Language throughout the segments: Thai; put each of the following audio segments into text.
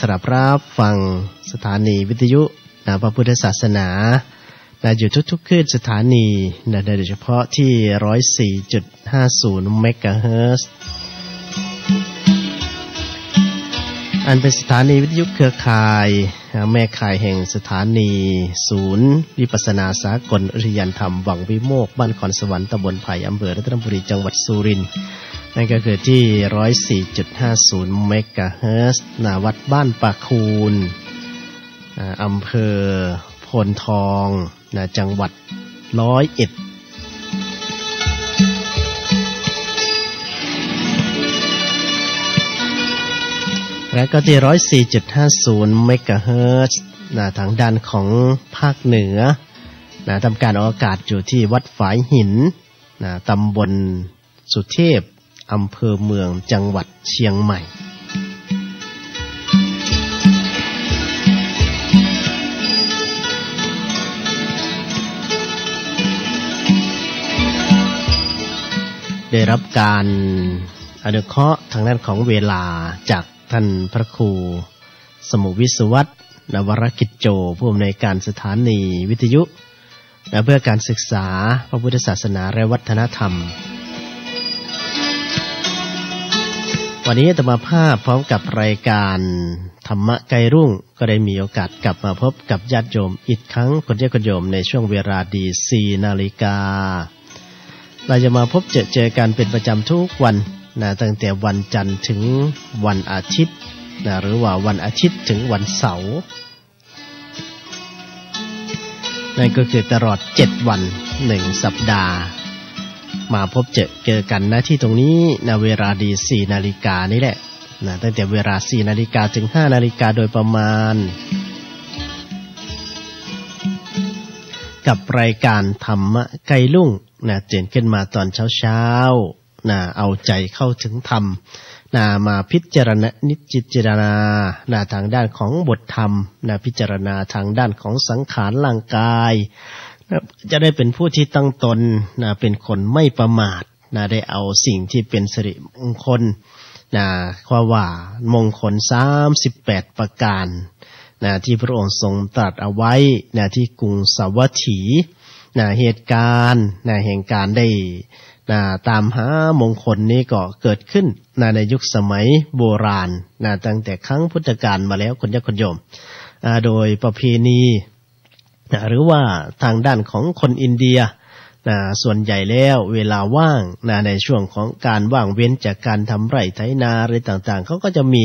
สำหรับรับฟังสถานีวิทยุพระพุทธศาสนาอยู่ทุกๆคลื่นสถานีโดยเฉพาะที่ 104.50 เมกะเฮิรตซ์อันเป็นสถานีวิทยุเครือข่ายแม่ข่ายแห่งสถานีศูนย์วิปัสสนาสากลอุทยานธรรมวังวิโมกข์บ้านขอนสวรรค์ตำบลไผ่อำเภอรัตนบุรีจังหวัดสุรินทร์นั่นก็คือที่ 104.50 เมกะเฮิรตซ์วัดบ้านปากคูนอำเภอโพนทองจังหวัด101และก็ที่ 104.50 เมกะเฮิรตซ์ทางด้านของภาคเหนือทำการออกอากาศอยู่ที่วัดฝายหินตำบลสุเทพอำเภอเมืองจังหวัดเชียงใหม่ได้รับการอนุเคราะห์ทางด้านของเวลาจากท่านพระครูสมุวิศวัตรนวรกิจโจผู้อำนวยการสถานีวิทยุเพื่อการศึกษาพระพุทธศาสนาและวัฒนธรรมวันนี้อาตมาภาพพร้อมกับรายการธรรมะไกลรุ่งก็ได้มีโอกาสกลับมาพบกับญาติโยมอีกครั้งคนโยมในช่วงเวลาดี 4 นาฬิกาเราจะมาพบเจอกันเป็นประจำทุกวันตั้งแต่วันจันทร์ถึงวันอาทิตย์หรือว่าวันอาทิตย์ถึงวันเสาร์นั่นก็คือตลอด7วัน1สัปดาห์มาพบเจอกันที่ตรงนี้เวลาดี 4 นาฬิกานี่แหละตั้งแต่เวลา 4 นาฬิกาถึง 5 นาฬิกาโดยประมาณกับรายการธรรมะไกลรุ่งตื่นขึ้นมาตอนเช้าเอาใจเข้าถึงธรรมมาพิจารณาจิตทางด้านของบทธรรมพิจารณาทางด้านของสังขารร่างกายจะได้เป็นผู้ที่ตั้งตนเป็นคนไม่ประมาทได้เอาสิ่งที่เป็นสิริมงคลว่ามงคล38ประการที่พระองค์ทรงตรัสเอาไว้ที่กรุงสาวัตถีเหตุการณ์แห่งการได้ตามหามงคลนี้ก็เกิดขึ้นในยุคสมัยโบราณตั้งแต่ครั้งพุทธกาลมาแล้วคนโยมโดยประเพณีหรือว่าทางด้านของคนอินเดียส่วนใหญ่แล้วเวลาว่างในช่วงของการว่างเว้นจากการทำไร่ไถนาอะไรต่างๆเขาก็จะมี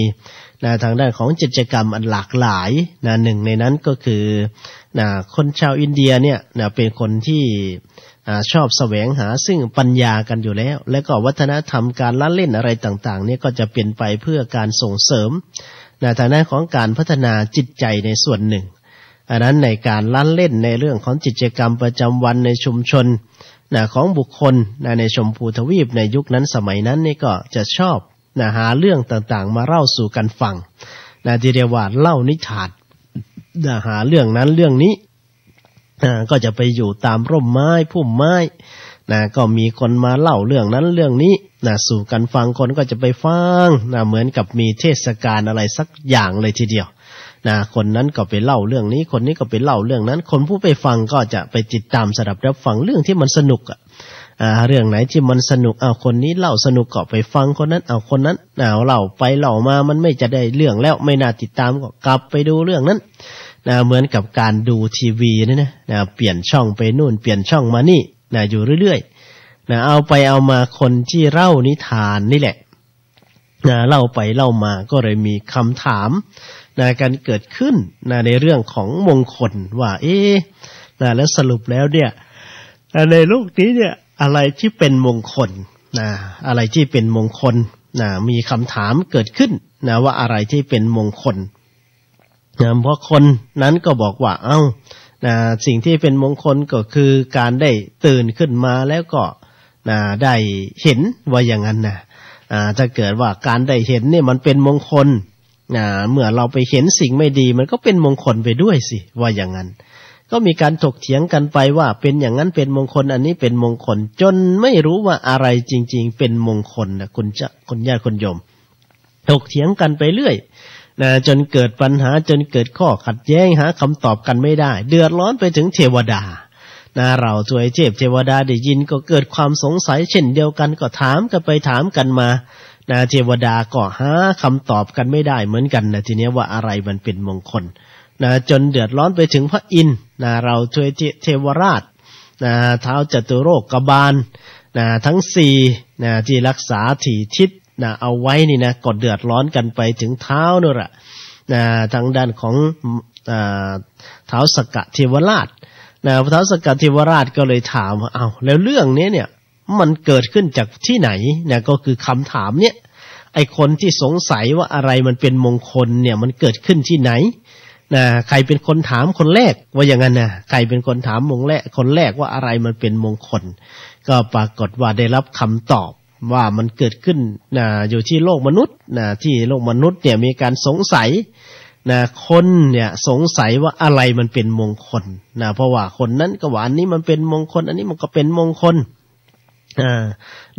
ทางด้านของกิจกรรมอันหลากหลายหนึ่งในนั้นก็คือคนชาวอินเดียเนี่ยเป็นคนที่ชอบแสวงหาซึ่งปัญญากันอยู่แล้วและก็วัฒนธรรมการละเล่นอะไรต่างๆเนี่ยก็จะเป็นไปเพื่อการส่งเสริมทางด้านของการพัฒนาจิตใจในส่วนหนึ่งอันนั้นในการละเล่นในเรื่องของกิจกรรมประจำวันในชุมชนของบุคคลในชมพูทวีปในยุคนั้นสมัยนั้นนี่ก็จะชอบหาเรื่องต่างๆมาเล่าสู่กันฟังที่เรียกว่าเล่านิทานหาเรื่องนั้นเรื่องนี้ก็จะไปอยู่ตามร่มไม้พุ่มไม้ก็มีคนมาเล่าเรื่องนั้นเรื่องนี้สู่กันฟังคนก็จะไปฟังเหมือนกับมีเทศกาลอะไรสักอย่างเลยทีเดียวคนนั้นก็ไปเล่าเรื่องนี้คนนี้ก็ไปเล่าเรื่องนั้นคนผู้ไปฟังก็จะไปติดตามสดับรับฟังเรื่องที่มันสนุกเรื่องไหนที่มันสนุกคนนี้เล่าสนุกก็ไปฟังคนนั้นคนนั้นเล่าไปเล่ามามันไม่จะได้เรื่องแล้วไม่น่าติดตามก็กลับไปดูเรื่องนั้นเหมือนกับการดูทีวีนะเปลี่ยนช่องไปนู่นเปลี่ยนช่องมานี่อยู่เรื่อยๆเอาไปเอามาคนที่เล่านิทานนี่แหละเล่าไปเล่ามาก็เลยมีคำถามการเกิดขึ้นในเรื่องของมงคลว่าแล้วสรุปแล้วเนี่ยในโลกนี้เนี่ยอะไรที่เป็นมงคลอะไรที่เป็นมงคลมีคำถามเกิดขึ้นว่าอะไรที่เป็นมงคลเพราะคนนั้นก็บอกว่าสิ่งที่เป็นมงคลก็คือการได้ตื่นขึ้นมาแล้วก็ได้เห็นว่าอย่างนั้นถ้าเกิดว่าการได้เห็นเนี่ยมันเป็นมงคลเมื่อเราไปเห็นสิ่งไม่ดีมันก็เป็นมงคลไปด้วยสิว่าอย่างนั้นก็มีการถกเถียงกันไปว่าเป็นอย่างนั้นเป็นมงคลอันนี้เป็นมงคลจนไม่รู้ว่าอะไรจริงๆเป็นมงคลคุณญาติคนโยมถกเถียงกันไปเรื่อย จนเกิดปัญหาจนเกิดข้อขัดแย้งหาคำตอบกันไม่ได้เดือดร้อนไปถึงเทวดาเราทวยเทวดาได้ยินก็เกิดความสงสัยเช่นเดียวกันก็ถามกันไปถามกันมาเทวดาก็หาคำตอบกันไม่ได้เหมือนกันทีนี้ว่าอะไรมันเป็นมงคลจนเดือดร้อนไปถึงพระอินทร์เราทวยเทวราชท้าวจตุโลกบาลทั้งสี่ที่รักษาถี่ทิศเอาไว้นี่นะก็เดือดร้อนกันไปถึงเท้านู่นแหละทางด้านของท้าวสกเทวราชท้าวสกเทวราชก็เลยถามว่าแล้วเรื่องนี้เนี่ยมันเกิดขึ้นจากที่ไหนก็คือคำถามเนี่ยไอคนที่สงสัยว่าอะไรมันเป็นมงคลเนี่ยมันเกิดขึ้นที่ไหนใครเป็นคนถามคนแรกว่าอย่างนั้นใครเป็นคนถามคนแรกว่าอะไรมันเป็นมงคลก็ปรากฏว่าได้รับคำตอบว่ามันเกิดขึ้นอยู่ที่โลกมนุษย์ที่โลกมนุษย์เนี่ยมีการสงสัยคนเนี่ยสงสัยว่าอะไรมันเป็นมงคลเพราะว่าคนนั้นก็ว่าอันนี้มันเป็นมงคลอันนี้มันก็เป็นมงคล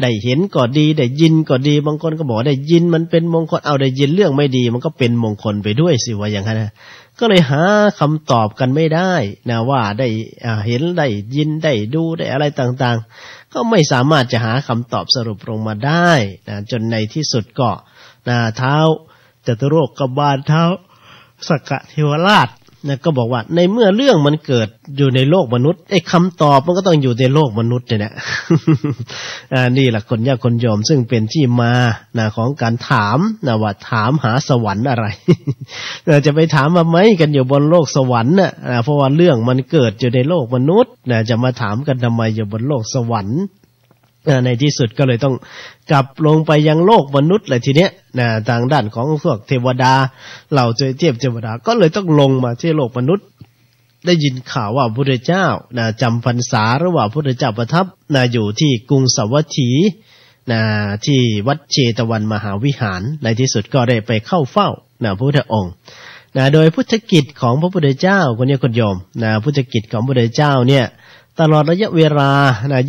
ได้เห็นก็ดีได้ยินก็ดีบางคนก็บอกได้ยินมันเป็นมงคลเอาได้ยินเรื่องไม่ดีมันก็เป็นมงคลไปด้วยสิว่าอย่างนั้นก็เลยหาคำตอบกันไม่ได้ว่าได้เห็นได้ยินได้ดูได้อะไรต่างๆก็ไม่สามารถจะหาคำตอบสรุปลงมาได้จนในที่สุดก็ท้าวจตุโลกบาลท้าวสกเทวราชก็บอกว่าในเมื่อเรื่องมันเกิดอยู่ในโลกมนุษย์ไอ้คำตอบมันก็ต้องอยู่ในโลกมนุษย์เนี่ย นี่แหละคนยากคนโยมซึ่งเป็นที่มาของการถามว่าถามหาสวรรค์อะไร จะไปถามมาไหมกันอยู่บนโลกสวรรค์เพราะว่าเรื่องมันเกิดอยู่ในโลกมนุษย์จะมาถามกันทำไมอยู่บนโลกสวรรค์ในที่สุดก็เลยต้องกลับลงไปยังโลกมนุษย์เลยทีเนี้ยทางด้านของพวกเทวดาเหล่าเทวดาก็เลยต้องลงมาที่โลกมนุษย์ได้ยินข่าวว่าพระพุทธเจ้าจำพรรษาระหว่างพระพุทธเจ้าประทับอยู่ที่กรุงสาวัตถีที่วัดเชตวันมหาวิหารในที่สุดก็ได้ไปเข้าเฝ้าพระพุทธองค์โดยพุทธกิจของพระพุทธเจ้าคนนี้คนโยมพุทธกิจของพระพุทธเจ้าเนี่ยตลอดระยะเวลา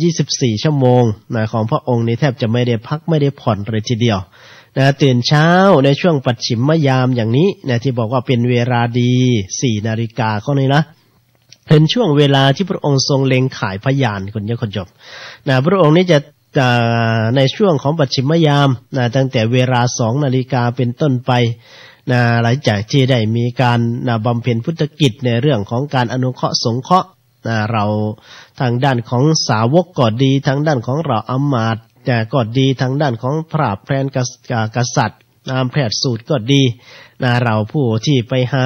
24 ชั่วโมงของพระองค์นี่แทบจะไม่ได้พักไม่ได้ผ่อนเลยทีเดียวตื่นเช้าในช่วงปัจฉิมยามอย่างนี้ที่บอกว่าเป็นเวลาดี4 นาฬิกาข้อนี้นะเป็นช่วงเวลาที่พระองค์ทรงเล็งขายพยานคนเยอะคนจบพระองค์นี้จะในช่วงของปัจฉิมยามตั้งแต่เวลา2 นาฬิกาเป็นต้นไปหลังจากที่ได้มีการบำเพ็ญพุทธกิจในเรื่องของการอนุเคราะห์สงเคราะห์เราทางด้านของสาวกก็ดีทางด้านของเราอมาตย์ก็ดีทางด้านของพระแพทย์กษัตริย์แพทย์สูตรก็ดีเราผู้ที่ไปหา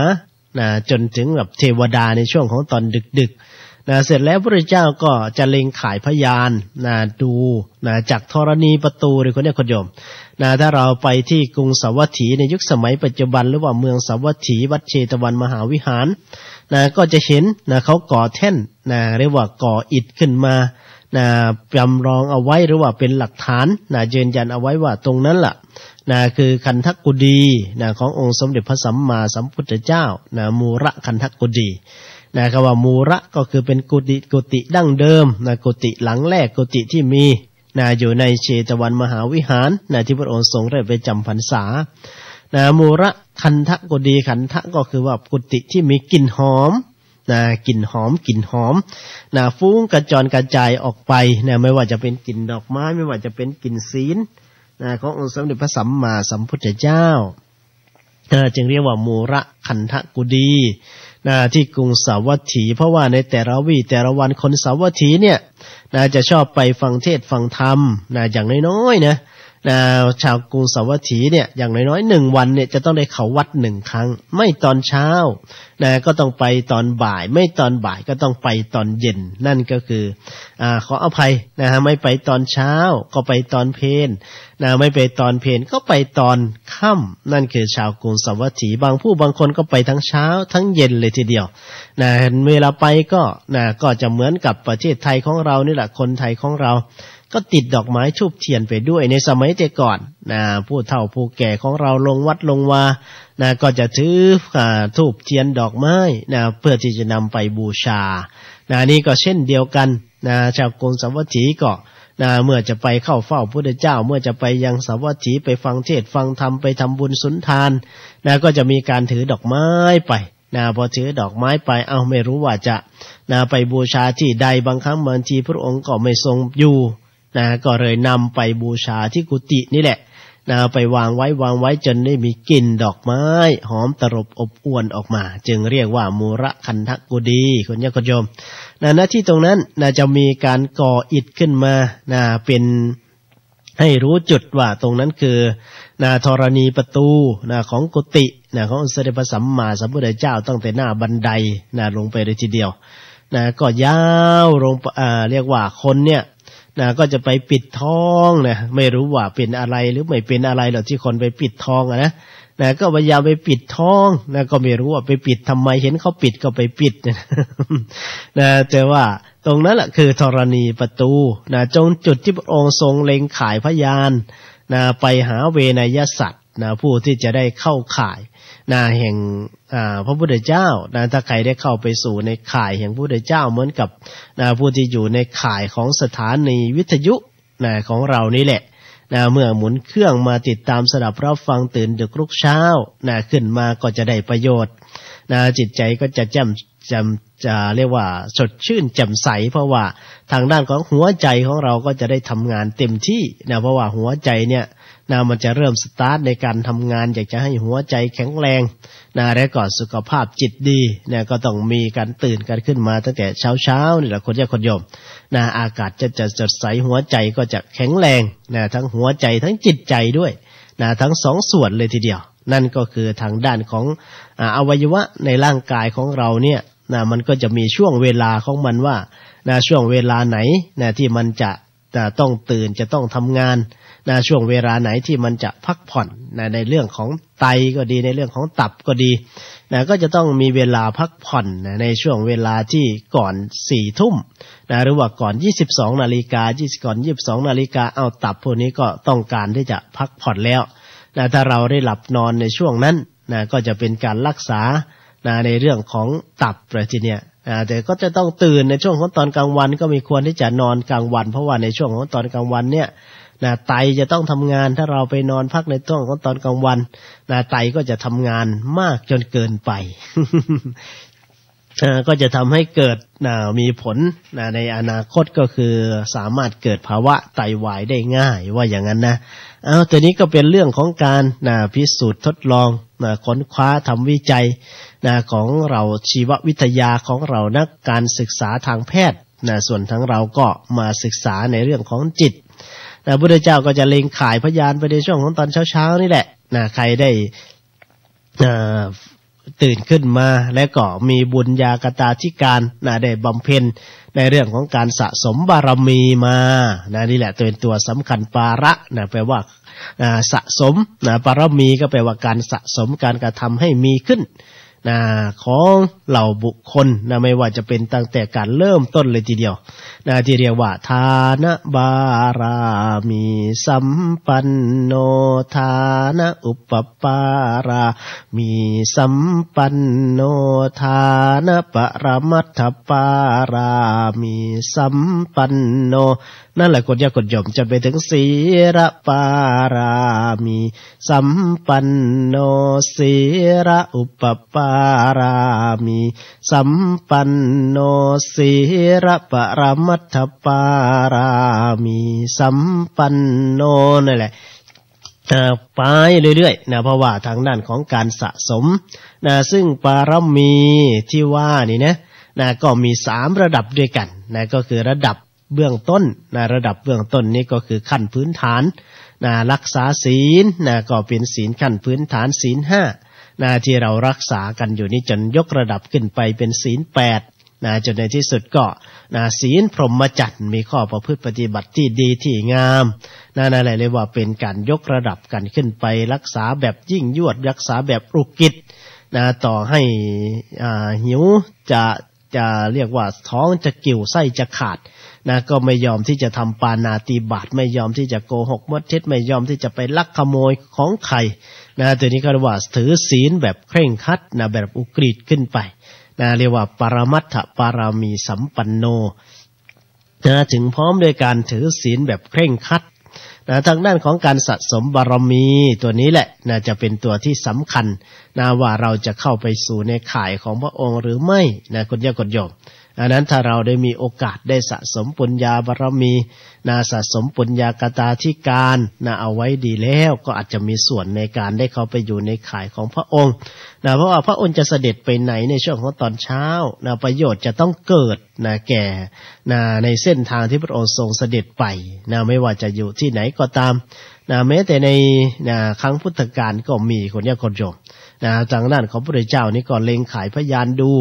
จนถึงแบบเทวดาในช่วงของตอนดึกๆเสร็จแล้วพระเจ้าก็จะเล็งขายพยานดูจากธรณีประตูเลยคนนี้คนโยมถ้าเราไปที่กรุงสาวัตถีในยุคสมัยปัจจุบันหรือว่าเมืองสาวัตถีวัดเชตวันมหาวิหารก็จะเห็นเขาก่อแท่นเรียกว่าก่ออิฐขึ้นมาจำลองเอาไว้หรือว่าเป็นหลักฐานยืนยันเอาไว้ว่าตรงนั้นล่ะคือคันธกุฎีขององค์สมเด็จพระสัมมาสัมพุทธเจ้ามูระคันธกุฎีคำว่ามูระก็คือเป็นกุฏิดั้งเดิมกุฏิหลังแรกกุฏิที่มีอยู่ในเชตวันมหาวิหารที่พระองค์ทรงได้ไปจำพรรษามูระคันธกุฎีคันธก็คือว่ากุฏิที่มีกลิ่นหอมกลิ่นหอมฟุ้งกระจรกระจายออกไปไม่ว่าจะเป็นกลิ่นดอกไม้ไม่ว่าจะเป็นกลิ่นศีลขององค์สมเด็จพระสัมมาสัมพุทธเจ้าจึงเรียกว่ามูระคันธกุฎีที่กรุงสาวัตถีเพราะว่าในแต่ละวันคนสาวัตถีเนี่ยจะชอบไปฟังเทศน์ฟังธรรมอย่างน้อยๆนะชาวกรุงสาวัตถีเนี่ยอย่างน้อยๆ1 วันเนี่ยจะต้องได้เข้าวัด1 ครั้งไม่ตอนเช้าก็ต้องไปตอนบ่ายไม่ตอนบ่ายก็ต้องไปตอนเย็นนั่นก็คือขออภัยไม่ไปตอนเช้าก็ไปตอนเพลไม่ไปตอนเพลก็ไปตอนค่ำนั่นคือชาวกรุงสาวัตถีบางคนก็ไปทั้งเช้าทั้งเย็นเลยทีเดียวเวลาไปก็จะเหมือนกับประเทศไทยของเรานี่แหละคนไทยของเราก็ติดดอกไม้ธูปเทียนไปด้วยในสมัยแต่ก่อนผู้เฒ่าผู้แก่ของเราลงวัดลงวาก็จะถือธูปเทียนดอกไม้เพื่อที่จะนำไปบูชานี่ก็เช่นเดียวกันชาวกรุงสาวัตถีก็ เมื่อจะไปเข้าเฝ้าพระพุทธเจ้าเมื่อจะไปยังสาวัตถีไปฟังเทศน์ฟังธรรมไปทำบุญสุนทานก็จะมีการถือดอกไม้ไปพอถือดอกไม้ไปไม่รู้ว่าจะไปบูชาที่ใดบางครั้งบางทีพระองค์ก็ไม่ทรงอยู่ก็เลยนำไปบูชาที่กุฏินี่แหละไปวางไว้จนได้มีกลิ่นดอกไม้หอมตลบอบอวนออกมาจึงเรียกว่ามูระคันธกุฎีคุณญาติโยมณที่ตรงนั้นจะมีการก่ออิฐขึ้นมาเป็นให้รู้จุดว่าตรงนั้นคือธรณีประตูของกุฏิขององค์สมเด็จพระสัมมาสัมพุทธเจ้าตั้งแต่หน้าบันไดลงไปเลยทีเดียวก็ยาวลงเรียกว่าคนเนี่ยก็จะไปปิดทองไม่รู้ว่าเป็นอะไรหรือไม่เป็นอะไรหรอกที่คนไปปิดทองก็พยายามไปปิดทองก็ไม่รู้ว่าไปปิดทำไมเห็นเขาปิดก็ไปปิดแต่ว่าตรงนั้นแหละคือธรณีประตูจงจุดที่พระองค์ทรงเล็งข่ายพยานไปหาเวนยสัตว์ผู้ที่จะได้เข้าข่ายแห่งพระพุทธเจ้าถ้าใครได้เข้าไปสู่ในข่ายแห่งพระพุทธเจ้าเหมือนกับผู้ที่อยู่ในข่ายของสถานีวิทยุของเรานี่แหละเมื่อหมุนเครื่องมาติดตามสดับรับฟังตื่นดึกลุกเช้าขึ้นมาก็จะได้ประโยชน์จิตใจก็จะจะเรียกว่าสดชื่นแจ่มใสเพราะว่าทางด้านของหัวใจของเราก็จะได้ทำงานเต็มที่เพราะว่าหัวใจเนี่ยมันจะเริ่มสตาร์ทในการทำงานอยากจะให้หัวใจแข็งแรงและก็สุขภาพจิตดีก็ต้องมีการตื่นกันขึ้นมาตั้งแต่เช้านี่แหละคนโยมอากาศจะสดใสหัวใจก็จะแข็งแรงทั้งหัวใจทั้งจิตใจด้วยทั้งสองส่วนเลยทีเดียวนั่นก็คือทางด้านของอวัยวะในร่างกายของเราเนี่ยมันก็จะมีช่วงเวลาของมันว่าช่วงเวลาไหนที่มันจะต้องตื่นจะต้องทำงานช่วงเวลาไหนที่มันจะพักผ่อนในเรื่องของไตก็ดีในเรื่องของตับก็ดีก็จะต้องมีเวลาพักผ่อนในช่วงเวลาที่ก่อน4 ทุ่มหรือว่าก่อน22 นาฬิกาก่อน22 นาฬิกาเอาตับพวกนี้ก็ต้องการที่จะพักผ่อนแล้วถ้าเราได้หลับนอนในช่วงนั้นก็จะเป็นการรักษาในเรื่องของตับประทีเนี่ยแต่ก็จะต้องตื่นในช่วงของตอนกลางวันก็มีควรที่จะนอนกลางวันเพราะว่าในช่วงของตอนกลางวันเนี่ยไตจะต้องทำงานถ้าเราไปนอนพักในช่วงของตอนกลางวันไตก็จะทำงานมากจนเกินไป ก็จะทำให้เกิดมีผลในอนาคตก็คือสามารถเกิดภาวะไตวายได้ง่ายว่าอย่างนั้นนะแต่นี้ก็เป็นเรื่องของการพิสูจน์ทดลองค้นคว้าทำวิจัยของเราชีววิทยาของเรานักการศึกษาทางแพทย์ส่วนทั้งเราก็มาศึกษาในเรื่องของจิตพระพุทธเจ้าก็จะเล็งข่ายพยานไปในช่วงของตอนเช้านี่แหละใครได้ตื่นขึ้นมาและก็มีบุญญากตาธิการได้บำเพ็ญในเรื่องของการสะสมบารมีมานี่แหละเป็นตัวสำคัญปาระแปลว่าสะสมบารมีก็แปลว่าการสะสมการกระทำให้มีขึ้นของเหล่าบุคคลไม่ว่าจะเป็นตั้งแต่การเริ่มต้นเลยทีเดียวที่เรียกว่าทานบารมีสัมปันโนทานะอุปปารามีสัมปันโนทานะปรมัตถปารามีสัมปันโนนั่นแหละกฎโยมจะไปถึงศีลปารามีสัมปันโนศีลอุปปารามีสัมปันโนศีลปรมัตถปารามีสัมปันโนนั่นแหละไปเรื่อยๆเพราะว่าทางด้านของการสะสมซึ่งปารมีที่ว่านี่นะก็มี3ระดับด้วยกันก็คือระดับเบื้องต้นระดับเบื้องต้นนี้ก็คือขั้นพื้นฐานรักษาศีลก็เป็นศีลขั้นพื้นฐานศีล5ที่เรารักษากันอยู่นี้จนยกระดับขึ้นไปเป็นศีล8จนในที่สุดก็ศีลพรหมจรรย์มีข้อประพฤติปฏิบัติที่ดีที่งามนั่นแหละเรียกว่าเป็นการยกระดับกันขึ้นไปรักษาแบบยิ่งยวดรักษาแบบอุกิจต่อให้หิวจะเรียกว่าท้องจะกิ่วไส้จะขาดก็ไม่ยอมที่จะทำปาณาติบาตไม่ยอมที่จะโกหกมดเท็จไม่ยอมที่จะไปลักขโมยของใครตัวนี้ก็เรียกว่าถือศีลแบบเคร่งครัดแบบอุกฤษขึ้นไปเรียกว่าปรมัตถปารามีสัมปันโน ถึงพร้อมด้วยการถือศีลแบบเคร่งครัดทางด้านของการสะสมบารมีตัวนี้แหละจะเป็นตัวที่สำคัญว่าเราจะเข้าไปสู่ในข่ายของพระองค์หรือไม่คุณญาติโยมอันนั้นถ้าเราได้มีโอกาสได้สะสมปุญญาบารมีสะสมปุญญากตาธิการเอาไว้ดีแล้วก็อาจจะมีส่วนในการได้เข้าไปอยู่ในข่ายของพระองค์เพราะว่าพระองค์จะเสด็จไปไหนในช่วงของตอนเช้าประโยชน์จะต้องเกิดแก่ในเส้นทางที่พระองค์ทรงเสด็จไปไม่ว่าจะอยู่ที่ไหนก็ตามแม้แต่ในครั้งพุทธกาลก็มีคนญาติโยมทางด้านของพระพุทธเจ้านี่ก็เล็งขายพยานดู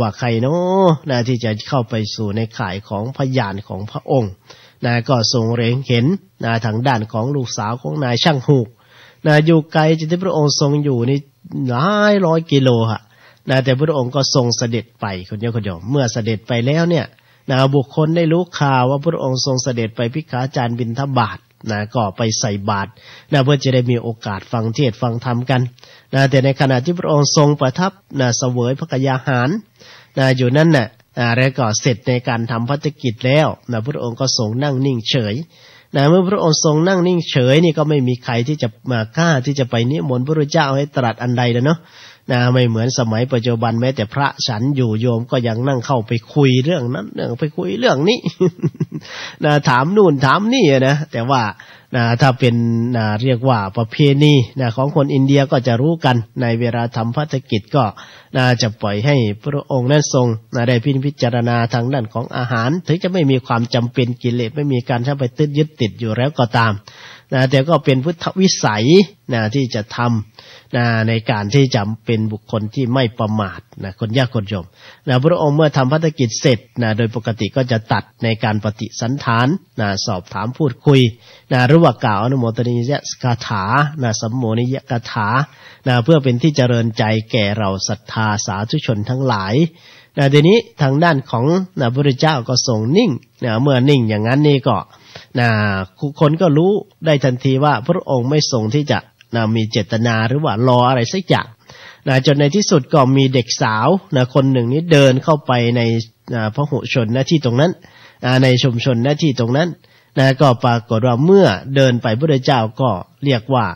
ว่าใครเนาะที่จะเข้าไปสู่ในข่ายของพยานของพระองค์ก็ทรงเล็งเห็นทางด้านของลูกสาวของนายช่างหูกอยู่ไกลจากที่พระองค์ทรงอยู่นี่หลายร้อยกิโลแต่พระองค์ก็ทรงเสด็จไปคนโยมเมื่อเสด็จไปแล้วเนี่ยบุคคลได้รู้ข่าวว่าพระองค์ทรงเสด็จไปภิกขาจารย์บิณฑบาตก็ไปใส่บาตรเพื่อจะได้มีโอกาสฟังเทศน์ฟังธรรมกันแต่ในขณะที่พระองค์ทรงประทับเสวยพระกยาหารอยู่นั่นแล้วก็เสร็จในการทำภารกิจแล้วพระองค์ก็ทรงนั่งนิ่งเฉยเมื่อพระองค์ทรงนั่งนิ่งเฉยนี่ก็ไม่มีใครที่จะมากล้าที่จะไปนิมนต์พระพุทธเจ้าให้ตรัสอันใดแล้วเนาะไม่เหมือนสมัยปัจจุบันแม้แต่พระฉันอยู่โยมก็ยังนั่งเข้าไปคุยเรื่องนั้นไปคุยเรื่องนี้ ถามนู่นถามนี่นะแต่ว่าถ้าเป็นเรียกว่าประเพณีของคนอินเดียก็จะรู้กันในเวลาทำภารกิจก็จะปล่อยให้พระองค์นั้นทรงได้พิจารณาทางด้านของอาหารถึงจะไม่มีความจำเป็นกิเลสไม่มีการเข้าไปยึดติดอยู่แล้วก็ตามแต่ก็เป็นพุทธวิสัยที่จะทำในการที่จะเป็นบุคคลที่ไม่ประมาทคนยากคนโยมพระองค์เมื่อทำภารกิจเสร็จโดยปกติก็จะตัดในการปฏิสันถานสอบถามพูดคุยหรือว่ากล่าวอนุโมทนียกถาสัมโมนิยกถาเพื่อเป็นที่เจริญใจแก่เราศรัทธาสาธุชนทั้งหลายทีนี้ทางด้านของพระพุทธเจ้าก็ทรงนิ่งเมื่อนิ่งอย่างนั้นนี่ก็คนก็รู้ได้ทันทีว่าพระองค์ไม่ทรงที่จะมีเจตนาหรือว่ารออะไรสักอย่างจนในที่สุดก็มีเด็กสาวคนหนึ่งนี้เดินเข้าไปในพหุชนที่ตรงนั้นในชุมชนที่ตรงนั้นก็ปรากฏว่าเมื่อเดินไปพระพุทธเจ้าก็เรียกว่า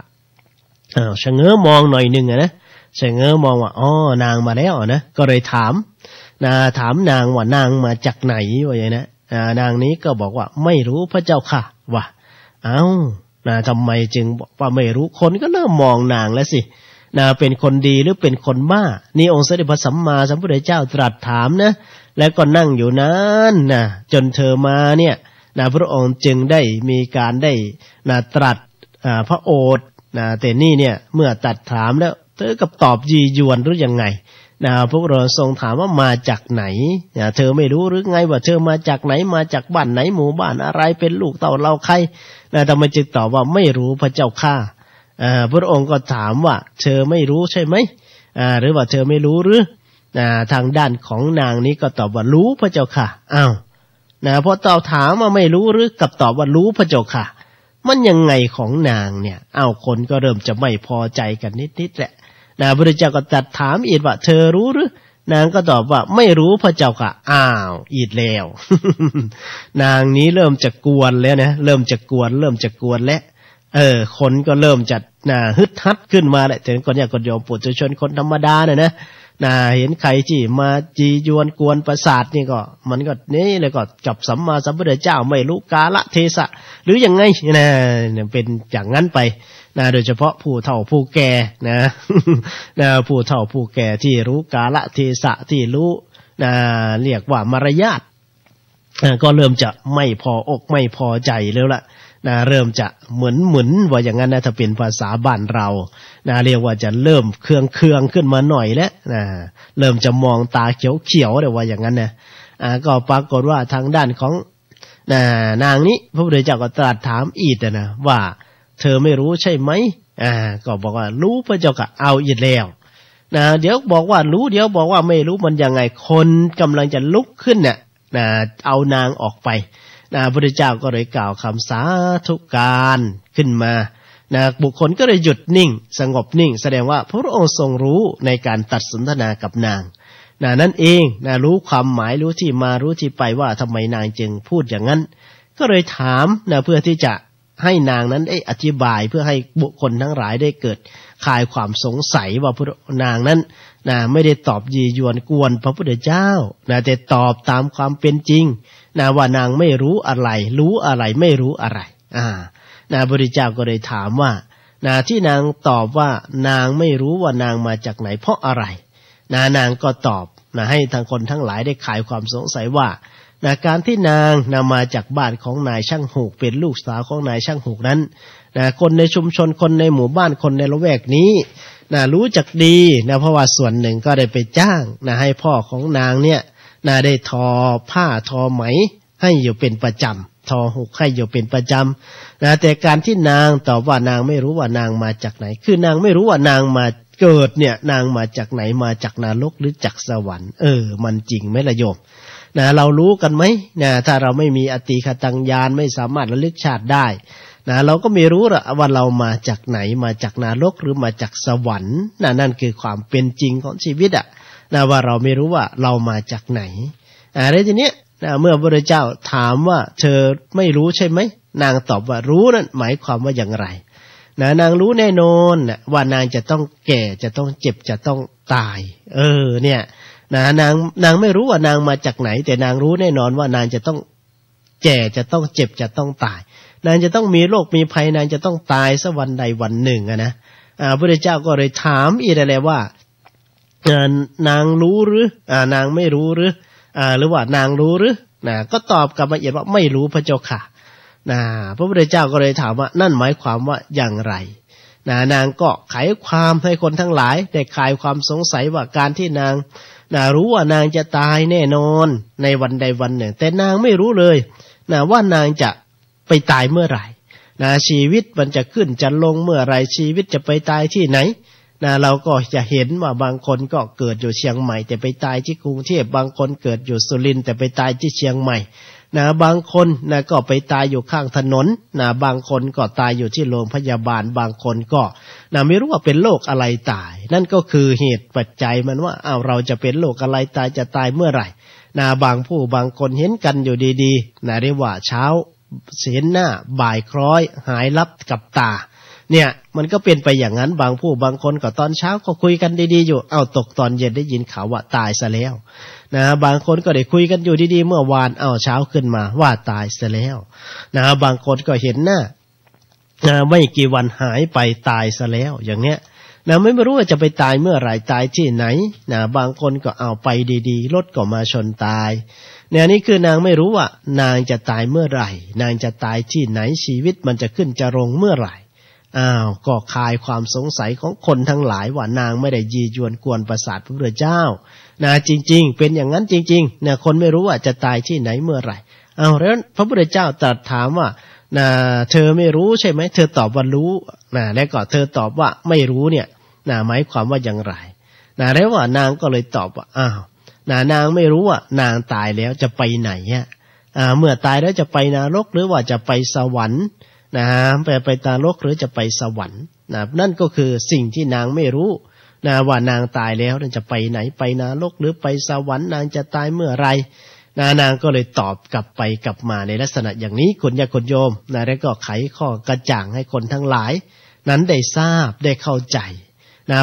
ชะเง้อมองหน่อยนึงนะชะเง้อมองว่าอ๋อนางมาแล้วนะก็เลยถามนางว่านางมาจากไหนวะอย่างนั้นนางนี้ก็บอกว่าไม่รู้พระเจ้าค่ะว่าทำไมจึงบอกว่าไม่รู้คนก็เริ่มมองนางแล้วสิเป็นคนดีหรือเป็นคนบ้านี่องค์สมเด็จพระสัมมาสัมพุทธเจ้าตรัสถามนะแล้วก็นั่งอยู่นั้นจนเธอมาเนี่ยพระองค์จึงได้มีการได้ตรัสพระโอษฐ์แต่นี่เนี่ยเมื่อตรัสถามแล้วเธอกับตอบยียวนหรือยังไงพระองค์ทรงถามว่ามาจากไหนเธอไม่รู้หรือไงว่าเธอมาจากไหนมาจากบ้านไหนหมู่บ้านอะไรเป็นลูกเต่าเราใครทำไมจึงตอบว่าไม่รู้พระเจ้าข้าพระองค์ก็ถามว่าเธอไม่รู้ใช่ไหมหรือว่าเธอไม่รู้หรือทางด้านของนางนี้ก็ตอบว่ารู้พระเจ้าค่ะพอตอบถามว่าไม่รู้หรือกับตอบว่ารู้พระเจ้าค่ะมันยังไงของนางเนี่ยคนก็เริ่มจะไม่พอใจกันนิดๆแหละพระพุทธเจ้าก็ตรัสถามอีกว่าเธอรู้หรือนางก็ตอบว่าไม่รู้พระเจ้าค่ะอีกแล้ว นางนี้เริ่มจะกวนแล้วนะเริ่มจะกวนแล้วคนก็เริ่มจัดฮึดฮัดขึ้นมาแหละถึงคนอยากกดยอมปุถุชนคนธรรมดานะเห็นใครที่มาจียวนกวนประสาทนี่ก็มันก็นี่เลยก็กับสัมมาสัมพุทธเจ้าไม่รู้กาลเทศะหรือยังไงเป็นอย่างนั้นไปโดยเฉพาะผู้เฒ่าผู้แก่ผู้เฒ่าผู้แก่ที่รู้กาลเทศะที่รู้เรียกว่ามารยาทก็เริ่มจะไม่พออกไม่พอใจแล้วล่ะเริ่มจะเหมือนว่าอย่างนั้นถ้าเป็นภาษาบ้านเราเรียกว่าจะเริ่มเครื่องขึ้นมาหน่อยแล้วเริ่มจะมองตาเขียวๆเลยว่าอย่างนั้นก็ปรากฏว่าทางด้านของนางนี้พระพุทธเจ้าก็ตรัสถามอีกว่าเธอไม่รู้ใช่ไหมก็บอกว่ารู้พระเจ้าก็เอาอีกแล้วเดี๋ยวบอกว่ารู้เดี๋ยวบอกว่าไม่รู้มันยังไงคนกำลังจะลุกขึ้นเอานางออกไปพระพุทธเจ้าก็เลยกล่าวคำสาธุการขึ้นมาบุคคลก็เลยหยุดนิ่งสงบนิ่งแสดงว่าพระองค์ทรงรู้ในการตัดสนทนากับนาง นั่นเองรู้ความหมายรู้ที่มารู้ที่ไปว่าทำไมนางจึงพูดอย่างนั้นก็เลยถามเพื่อที่จะให้นางนั้นได้อธิบายเพื่อให้บุคคลทั้งหลายได้เกิดคลายความสงสัยว่าพระนางนั้นไม่ได้ตอบยียวนกวนพระพุทธเจ้าแต่ตอบตามความเป็นจริงว่านางไม่รู้อะไรรู้อะไรไม่รู้อะไรพระพุทธเจ้าก็เลยถามว่าที่นางตอบว่านางไม่รู้ว่านางมาจากไหนเพราะอะไรนางก็ตอบให้ทางคนทั้งหลายได้คลายความสงสัยว่าการที่นางมาจากบ้านของนายช่างหูกเป็นลูกสาวของนายช่างหูกนั้นคนในชุมชนคนในหมู่บ้านคนในละแวกนี้รู้จักดีเพราะว่าส่วนหนึ่งก็ได้ไปจ้างให้พ่อของนางเนี่ยได้ทอผ้าทอไหมให้อยู่เป็นประจำทอหูกให้อยู่เป็นประจำแต่การที่นางตอบว่านางไม่รู้ว่านางมาจากไหนคือนางไม่รู้ว่านางมาเกิดเนี่ยนางมาจากไหนมาจากนรกหรือจากสวรรค์มันจริงไหมล่ะโยมเรารู้กันไหมถ้าเราไม่มีอติคตังญาณไม่สามารถระลึกชาติได้เราก็ไม่รู้หรอกว่าเรามาจากไหนมาจากนรกหรือมาจากสวรรค์นั่นคือความเป็นจริงของชีวิตว่าเราไม่รู้ว่าเรามาจากไหนแล้วทีนี้เมื่อพระพุทธเจ้าถามว่าเธอไม่รู้ใช่ไหมนางตอบว่ารู้นั่นหมายความว่าอย่างไรนางรู้แน่นอนว่านางจะต้องแก่จะต้องเจ็บจะต้องตายเนี่ยนางไม่รู้ว่านางมาจากไหนแต่นางรู้แน่นอนว่านางจะต้องแก่จะต้องเจ็บจะต้องตายนางจะต้องมีโรคมีภัยนางจะต้องตายสักวันใดวันหนึ่งนะพระพุทธเจ้าก็เลยถามอีกแล้วว่านางรู้หรือนางไม่รู้หรือว่านางรู้หรือก็ตอบกลับมาอีกว่าไม่รู้พระเจ้าค่ะพระพุทธเจ้าก็เลยถามว่านั่นหมายความว่าอย่างไรนางก็ไขความให้คนทั้งหลายได้คลายความสงสัยว่าการที่นางรู้ว่านางจะตายแน่นอนในวันใดวันหนึ่งแต่นางไม่รู้เลยว่านางจะไปตายเมื่อไหร่ชีวิตมันจะขึ้นจะลงเมื่อไหร่ชีวิตจะไปตายที่ไหนเราก็จะเห็นว่าบางคนก็เกิดอยู่เชียงใหม่แต่ไปตายที่กรุงเทพบางคนเกิดอยู่สุรินทร์แต่ไปตายที่เชียงใหม่บางคนก็ไปตายอยู่ข้างถนนบางคนก็ตายอยู่ที่โรงพยาบาลบางคนก็ไม่รู้ว่าเป็นโรคอะไรตายนั่นก็คือเหตุปัจจัยมันว่าเราจะเป็นโรคอะไรตายจะตายเมื่อไหร่บางผู้บางคนเห็นกันอยู่ดีๆเรียกว่าเช้าเห็นหน้าบ่ายคล้อยหายลับกับตาเนี่ยมันก็เป็นไปอย่างนั้นบางผู้บางคนก็ตอนเช้าก็คุยกันดีๆอยู่ตกตอนเย็นได้ยินข่าวว่าตายซะแล้วบางคนก็ได้คุยกันอยู่ดีๆเมื่อวานเช้าขึ้นมาว่าตายซะแล้วบางคนก็เห็นหน้าไม่กี่วันหายไปตายซะแล้วอย่างเนี้ยไม่รู้ว่าจะไปตายเมื่อไหร่ตายที่ไหนบางคนก็ไปดีๆรถก็มาชนตายเนี่ยนี่คือนางไม่รู้ว่านางจะตายเมื่อไหร่นางจะตายที่ไหนชีวิตมันจะขึ้นจะลงเมื่อไหร่ก็คลายความสงสัยของคนทั้งหลายว่านางไม่ได้ยียวนกวนประสาทพระพุทธเจ้าจริงๆเป็นอย่างนั้นจริงๆคนไม่รู้ว่าจะตายที่ไหนเมื่อไหร่แล้วพระพุทธเจ้าตรัสถามว่าเธอไม่รู้ใช่ไหมเธอตอบว่ารู้แล้วก็เธอตอบว่าไม่รู้เนี่ยหมายความว่าอย่างไรแล้วว่านางก็เลยตอบว่านางไม่รู้ว่านางตายแล้วจะไปไหนเมื่อตายแล้วจะไปนรกหรือว่าจะไปสวรรค์ไปนรกหรือจะไปสวรรค์นั่นก็คือสิ่งที่นางไม่รู้ว่านางตายแล้วจะไปไหนไปนรกหรือไปสวรรค์นางจะตายเมื่อไรนางก็เลยตอบกลับไปกลับมาในลักษณะอย่างนี้คุณญาติโยมแล้วก็ไขข้อกระจ่างให้คนทั้งหลายนั้นได้ทราบได้เข้าใจ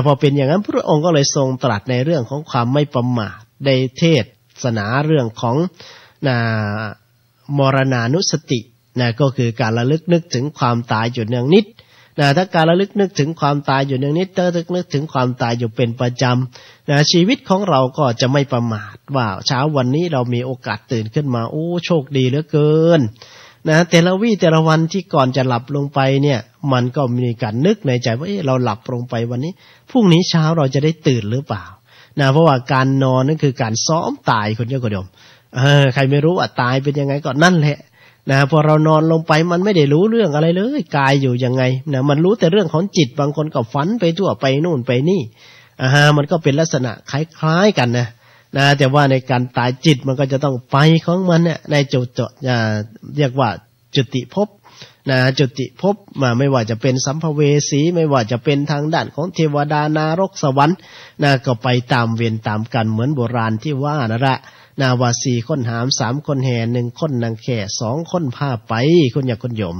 พอเป็นอย่างนั้นพระองค์ก็เลยทรงตรัสในเรื่องของความไม่ประมาทได้เทศนาเรื่องของมรณานุสติก็คือการระลึกนึกถึงความตายอยู่เนืองนิดถ้าการระลึกนึกถึงความตายอยู่เนืองนิดนึกถึงความตายอยู่เป็นประจำชีวิตของเราก็จะไม่ประมาทว่าเช้าวันนี้เรามีโอกาสตื่นขึ้นมาโอ้โชคดีเหลือเกินแต่ละวี่แต่ละวันที่ก่อนจะหลับลงไปเนี่ยมันก็มีการนึกในใจว่าเราหลับลงไปวันนี้พรุ่งนี้เช้าเราจะได้ตื่นหรือเปล่าเพราะว่าการนอนนั่นคือการซ้อมตายคุณญาติโยมใครไม่รู้ว่าตายเป็นยังไงก็นั่นแหละพอเรานอนลงไปมันไม่ได้รู้เรื่องอะไรเลยกายอยู่ยังไงมันรู้แต่เรื่องของจิตบางคนก็ฝันไปทั่วไปนู่นไปนี่มันก็เป็นลักษณะคล้ายๆกันนะแต่ว่าในการตายจิตมันก็จะต้องไปของมันเนี่ยในจุดเรียกว่าจุติภพ นะจุติภพไม่ว่าจะเป็นสัมภเวสีไม่ว่าจะเป็นทางด้านของเทวดานรกสวรรค์นะก็ไปตามเวรตามกันเหมือนโบราณที่ว่านั่นแหละนะว่า4คนหาม3คนแห่1คนนางแค่2คนพาไปคุณอยากคนโยม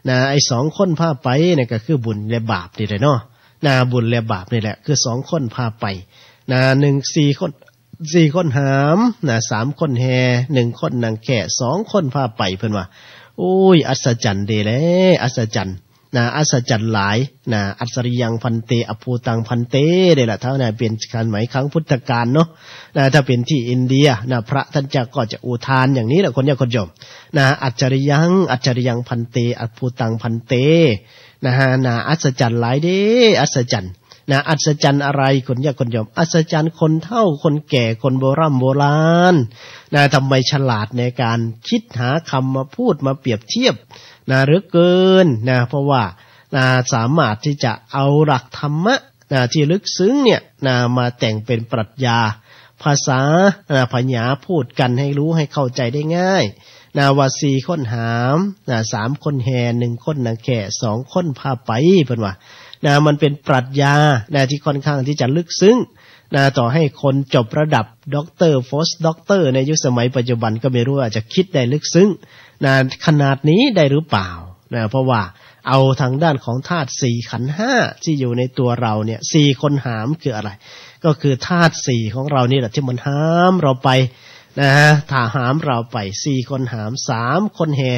นะไอ้2คนพาไปเนี่ยก็คือบุญและบาปนี่แหละเนาะนะบุญและบาปนี่แหละคือ2คนพาไปนะ4คนหามนะ3คนแห่1คนนางแค่2คนพาไปเพิ่นว่าโอ้ยอัศจรรย์เด้แลอัศจรรย์นะอัศจรรย์หลายนะอัศริยังพันเตอภูตังพันเตได้ล่ะเท่านั้นเป็นการหมายครั้งพุทธกาลเนาะนะถ้าเป็นที่อินเดียนะพระท่านจะก็จะอุทานอย่างนี้แหละคนญาติคนโยมนะอัศริยังพันเตอภูตังพันเตนะฮะนะอัศจรรย์หลายเด้อัศจรรย์นะอัศจรรย์อะไรคนญาติคนโยมอัศจรรย์คนเฒ่าคนแก่คนโบราณนะทำไมฉลาดในการคิดหาคำมาพูดมาเปรียบเทียบนะเหลือเกินนะเพราะว่าสามารถที่จะเอาหลักธรรมะที่ลึกซึ้งเนี่ยมาแต่งเป็นปรัชญาภาษาปัญญาพูดกันให้รู้ให้เข้าใจได้ง่ายว่า4คนหาม3คนแห่1คนนางแค่2คนพาไปเพิ่นว่ามันเป็นปรัชญาที่ค่อนข้างที่จะลึกซึ้งต่อให้คนจบระดับด็อกเตอร์โฟสด็อกเตอร์ในยุคสมัยปัจจุบันก็ไม่รู้ว่าจะคิดได้ลึกซึ้งขนาดนี้ได้หรือเปล่าเพราะว่าเอาทางด้านของธาตุ4ขันธ์5ที่อยู่ในตัวเราเนี่ย4คนหามคืออะไรก็คือธาตุ4ของเรานี่แหละที่มันหามเราไปถ้าหามเราไป4คนหาม3คนแห่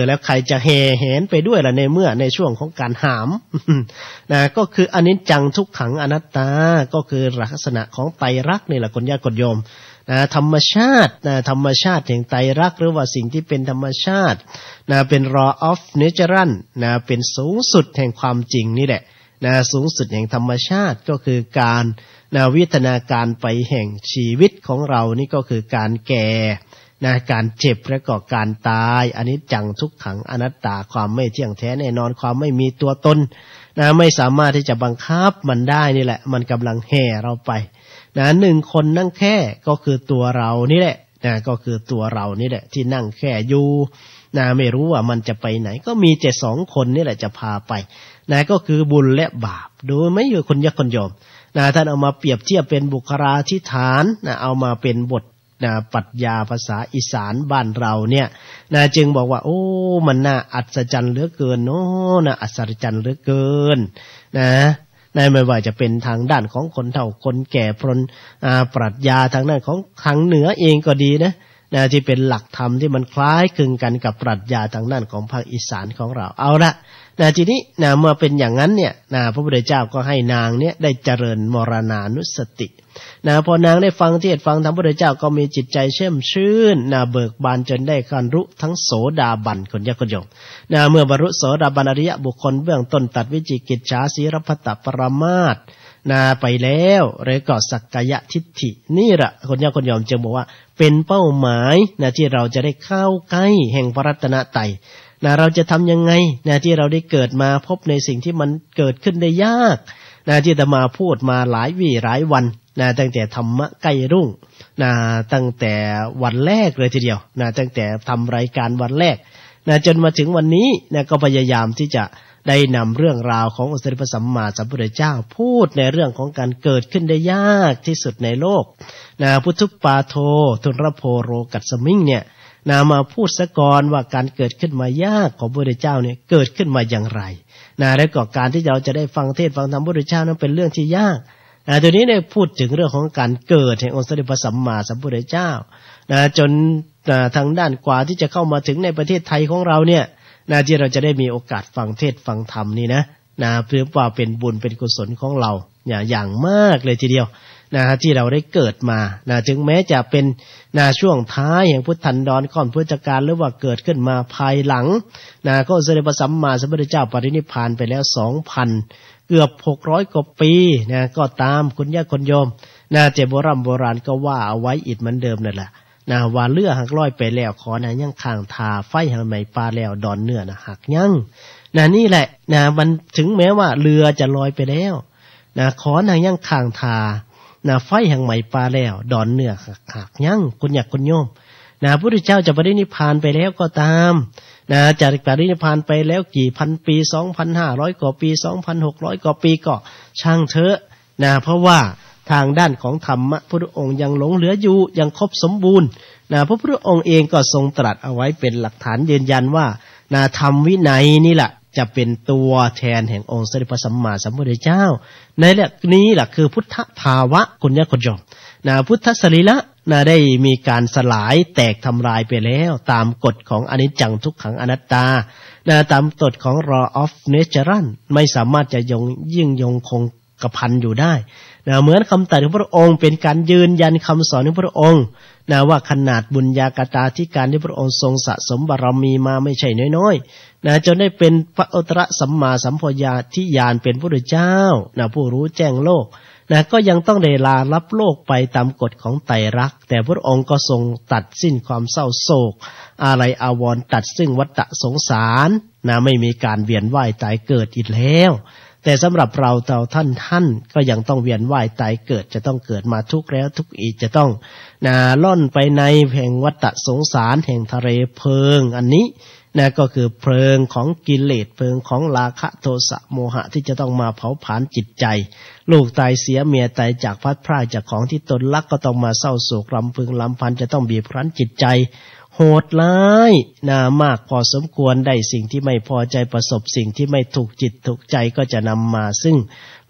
แล้วใครจะแห่แหนไปด้วยล่ะในเมื่อในช่วงของการหามก็คืออนิจจังทุกขังอนัตตาก็คือลักษณะของไตรลักษณ์นี่แหละคนญาติโยมธรรมชาติธรรมชาติแห่งไตรลักษณ์หรือว่าสิ่งที่เป็นธรรมชาติเป็น law of nature เป็นสูงสุดแห่งความจริงนี่แหละสูงสุดแห่งธรรมชาติก็คือการวิวัฒนาการไปแห่งชีวิตของเรานี่ก็คือการแก่การเจ็บและก็การตายอนิจจังทุกขังอนัตตาความไม่เที่ยงแท้แน่นอนความไม่มีตัวตนไม่สามารถที่จะบังคับมันได้นี่แหละมันกำลังแห่เราไป1คนนั่งแค่ก็คือตัวเรานี่แหละก็คือตัวเรานี่แหละที่นั่งแค่อยู่ไม่รู้ว่ามันจะไปไหนก็มีแต่2คนนี่แหละจะพาไปก็คือบุญและบาปดูไหมอยู่คนยักษ์คนโยมท่านเอามาเปรียบเทียบเป็นบุคลาธิฐานเอามาเป็นบทปรัชญาภาษาอีสานบ้านเราเนี่ยจึงบอกว่าโอ้มันน่าอัศจรรย์เหลือเกินเนาะอัศจรรย์เหลือเกินไม่ว่าจะเป็นทางด้านของคนเฒ่าคนแก่พลปรัชญาทางด้านของทางเหนือเองก็ดีนะที่เป็นหลักธรรมที่มันคล้ายคลึงกันกับปรัชญาทางด้านของภาคอีสานของเราเอาละทีนี้เมื่อเป็นอย่างนั้นเนี่ยพระพุทธเจ้าก็ให้นางเนี่ยได้เจริญมรณานุสติพอนางได้ฟังเทศน์ฟังธรรมพระพุทธเจ้าก็มีจิตใจแช่มชื่นเบิกบานจนได้บรรลุทั้งโสดาบันคนยักษ์คนโยมเมื่อบรรลุโสดาบันอริยบุคคลเบื้องต้นตัดวิจิกิจฉาสีรพัตตปรมาสไปแล้วแล้วก็สักกายทิฏฐินี่แหละคนยักษ์คนโยมจึงบอกว่าเป็นเป้าหมายที่เราจะได้เข้าใกล้แห่งพระรัตนตรัยเราจะทำยังไงที่เราได้เกิดมาพบในสิ่งที่มันเกิดขึ้นได้ยากที่จะมาพูดมาหลายวี่หลายวันตั้งแต่ธรรมะใกล้รุ่งตั้งแต่วันแรกเลยทีเดียวตั้งแต่ทำรายการวันแรกจนมาถึงวันนี้ก็พยายามที่จะได้นำเรื่องราวขององค์สมเด็จพระสัมมาสัมพุทธเจ้าพูดในเรื่องของการเกิดขึ้นได้ยากที่สุดในโลกพุทธุปาโททุนรโพโรกัสมิงเนี่ยมาพูดซะก่อนว่าการเกิดขึ้นมายากของพระพุทธเจ้าเนี่ยเกิดขึ้นมาอย่างไรและก็การที่เราจะได้ฟังเทศน์ฟังธรรมพระพุทธเจ้านั้นเป็นเรื่องที่ยากตัวนี้ได้พูดถึงเรื่องของการเกิดแห่งองค์สมเด็จพระสัมมาสัมพุทธเจ้าจนทางด้านกว่าที่จะเข้ามาถึงในประเทศไทยของเราเนี่ยที่เราจะได้มีโอกาสฟังเทศน์ฟังธรรมนี่นะเพื่อว่าเป็นบุญเป็นกุศลของเราอย่างมากเลยทีเดียวที่เราได้เกิดมาถึงแม้จะเป็นช่วงท้ายแห่งพุทธันดรก่อนพุทธกาลหรือว่าเกิดขึ้นมาภายหลังก็องค์สมเด็จพระสัมมาสัมพุทธเจ้าปรินิพพานไปแล้ว 2,000 เกือบ600 กว่าปีก็ตามคุณญาติคนโยมแต่โบราณก็ว่าเอาไว้อีกเหมือนเดิมนั่นแหละว่าเรือหักลอยไปแล้วขอยังข้างทาไฟหักไหมปลาแล้วดอนเนื้อหักยังนี่แหละมันถึงแม้ว่าเรือจะลอยไปแล้วขอยังข้างทาไฟแห่งไหมปลาแล้วดอนเนื้อหักยังคุณอยากคุณโยมพระพุทธเจ้าจะปรินิพพานไปแล้วก็ตาม จากปรินิพพานไปแล้วกี่พันปี 2,500 กว่าปี 2,600 กว่าปีก็ช่างเถอะเพราะว่าทางด้านของธรรมะพระพุทธองค์ยังหลงเหลืออยู่ยังครบสมบูรณ์พระพุทธองค์เองก็ทรงตรัสเอาไว้เป็นหลักฐานยืนยันว่าธรรมวินัยนี่แหละจะเป็นตัวแทนแห่งองค์สมเด็จพระสัมมาสัมพุทธเจ้าในเรื่องนี้แหละคือพุทธภาวะคุณญาติโยมพุทธสรีระได้มีการสลายแตกทำลายไปแล้วตามกฎของอนิจจังทุกขังอนัตตาตามกฎของ law of nature ไม่สามารถจะยงคงกระพันอยู่ได้เหมือนคำตรัสของพระองค์เป็นการยืนยันคำสอนของพระองค์ว่าขนาดบุญญากตาธิการที่พระองค์ทรงสะสมบารมีมาไม่ใช่น้อยๆจนได้เป็นพระอุตตรสัมมาสัมโพธิญาณเป็นพระพุทธเจ้าผู้รู้แจ้งโลกก็ยังต้องได้ลารับโลกไปตามกฎของไตรลักษณ์แต่พระองค์ก็ทรงตัดสิ้นความเศร้าโศกอะไรอาวรณ์ตัดซึ่งวัฏสงสารไม่มีการเวียนว่ายตายเกิดอีกแล้วแต่สำหรับเราท่านก็ยังต้องเวียนว่ายตายเกิดจะต้องเกิดมาทุกข์แล้วทุกข์อีกจะต้องล่อนไปในแห่งวัฏสงสารแห่งทะเลเพลิงอันนี้ก็คือเพลิงของกิเลสเพลิงของราคะโทสะโมหะที่จะต้องมาเผาผลาญจิตใจลูกตายเสียเมียตายจากพลัดพรากจากของที่ตนรักก็ต้องมาเศร้าโศกรำพึงรำพันจะต้องบีบคั้นจิตใจโหดร้ายมากพอสมควรได้สิ่งที่ไม่พอใจประสบสิ่งที่ไม่ถูกจิตถูกใจก็จะนำมาซึ่ง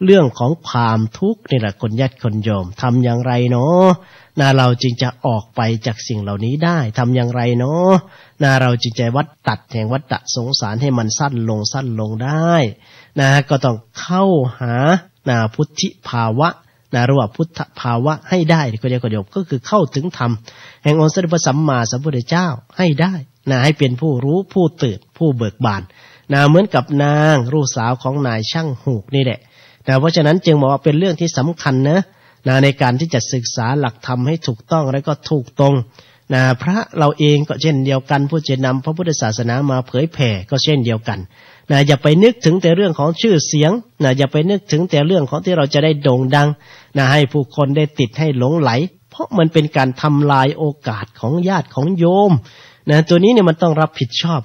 เรื่องของความทุกข์นี่แหละคนญาติคนโยมทำอย่างไรเนาะเราจึงจะออกไปจากสิ่งเหล่านี้ได้ทำอย่างไรเนาะเราจึงจะตัดแห่งวัฏสงสารให้มันสั้นลงได้ก็ต้องเข้าหาพุทธิภาวะหรือว่าพุทธภาวะให้ได้ก็เรียกว่าก็คือเข้าถึงธรรมแห่งองค์สมเด็จพระสัมมาสัมพุทธเจ้าให้ได้ให้เป็นผู้รู้ผู้ตื่นผู้เบิกบานเหมือนกับนางลูกสาวของนายช่างหูกนี่แหละเพราะฉะนั้นจึงบอกว่าเป็นเรื่องที่สำคัญในการที่จะศึกษาหลักธรรมให้ถูกต้องและก็ถูกตรงพระเราเองก็เช่นเดียวกันผู้จะนำพระพุทธศาสนามาเผยแผ่ก็เช่นเดียวกันอย่าไปนึกถึงแต่เรื่องของชื่อเสียงอย่าไปนึกถึงแต่เรื่องของที่เราจะได้โด่งดังให้ผู้คนได้ติดให้หลงไหลเพราะมันเป็นการทำลายโอกาสของญาติของโยมตัวนี้เนี่ยมันต้องรับผิดชอบ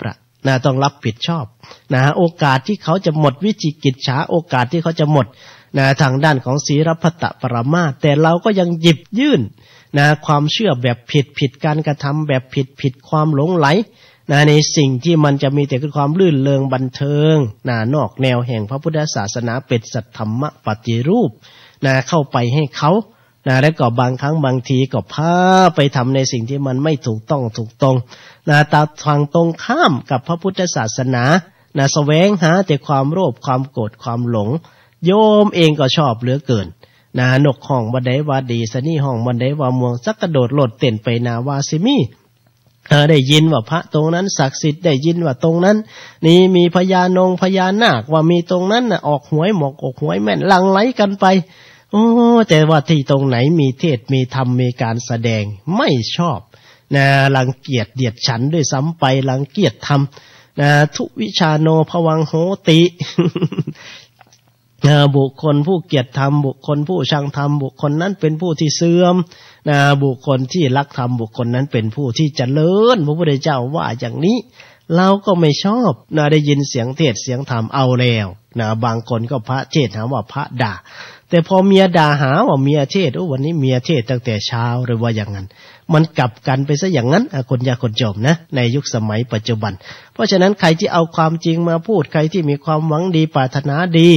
ต้องรับผิดชอบโอกาสที่เขาจะหมดวิจิกิจฉาโอกาสที่เขาจะหมดทางด้านของศีลพัตตปรมาสแต่เราก็ยังหยิบยื่นความเชื่อแบบผิดการกระทำแบบผิดความหลงไหลในสิ่งที่มันจะมีแต่คือความลื่นเริงบันเทิงนอกแนวแห่งพระพุทธศาสนาเป็นสัทธรรมปฏิรูปเข้าไปให้เขาแล้วก็บางครั้งบางทีก็พาไปทำในสิ่งที่มันไม่ถูกต้องถูกตรงตาทางตรงข้ามกับพระพุทธศาสนาแสวงหาแต่ความโลภความโกรธความหลงโยมเองก็ชอบเหลือเกินนกห้องบันไดว่าดีสนี่ห้องบันไดว่าม่วงสักกระโดดโลดเต้นไปนาวาซิมีได้ยินว่าพระตรงนั้นศักดิ์สิทธิ์ได้ยินว่าตรงนั้นนี่มีพญานาคว่ามีตรงนั้นออกหวยหมอกหวยแม่นหลั่งไหลกันไปแต่ว่าที่ตรงไหนมีเทศมีธรรมมีการแสดงไม่ชอบรังเกียจเดียดฉันด้วยซ้ำไปรังเกียจธรรมทุวิชาโนภวังโหติบุคคลผู้เกียจธรรมบุคคลผู้ชังธรรมบุคคลนั้นเป็นผู้ที่เสื่อมบุคคลที่รักธรรมบุคคลนั้นเป็นผู้ที่เจริญพระพุทธเจ้าว่าอย่างนี้เราก็ไม่ชอบได้ยินเสียงเทศเสียงธรรมเอาแล้วบางคนก็พระเทศหาว่าพระด่าแต่พอเมียด่าหาว่าเมียเทศวันนี้เมียเทศตั้งแต่เช้าหรือว่าอย่างนั้นมันกลับกันไปซะอย่างนั้นคนยากคนจมในยุคสมัยปัจจุบันเพราะฉะนั้นใครที่เอาความจริงมาพูดใครที่มีความหวังดีปรารถนาดี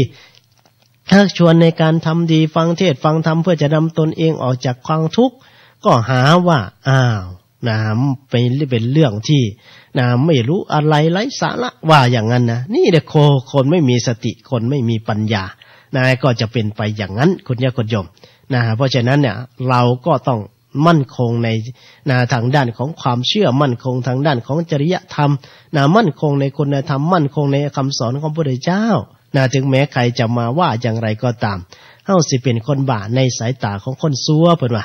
ชักชวนในการทำดีฟังเทศฟังธรรมเพื่อจะนำตนเองออกจากความทุกข์ก็หาว่าเป็นเรื่องที่ไม่รู้อะไรไร้สาระว่าอย่างนั้นนี่เด็กคนไม่มีสติคนไม่มีปัญญาก็จะเป็นไปอย่างนั้นคุณญาติโยมเพราะฉะนั้นเนี่ยเราก็ต้องมั่นคงในทางด้านของความเชื่อมั่นคงทางด้านของจริยธรรมมั่นคงในคุณธรรมมั่นคงในคำสอนของพระพุทธเจ้าถึงแม้ใครจะมาว่าอย่างไรก็ตามเฮาสิเป็นคนบาปในสายตาของคนซัวเพิ่นว่า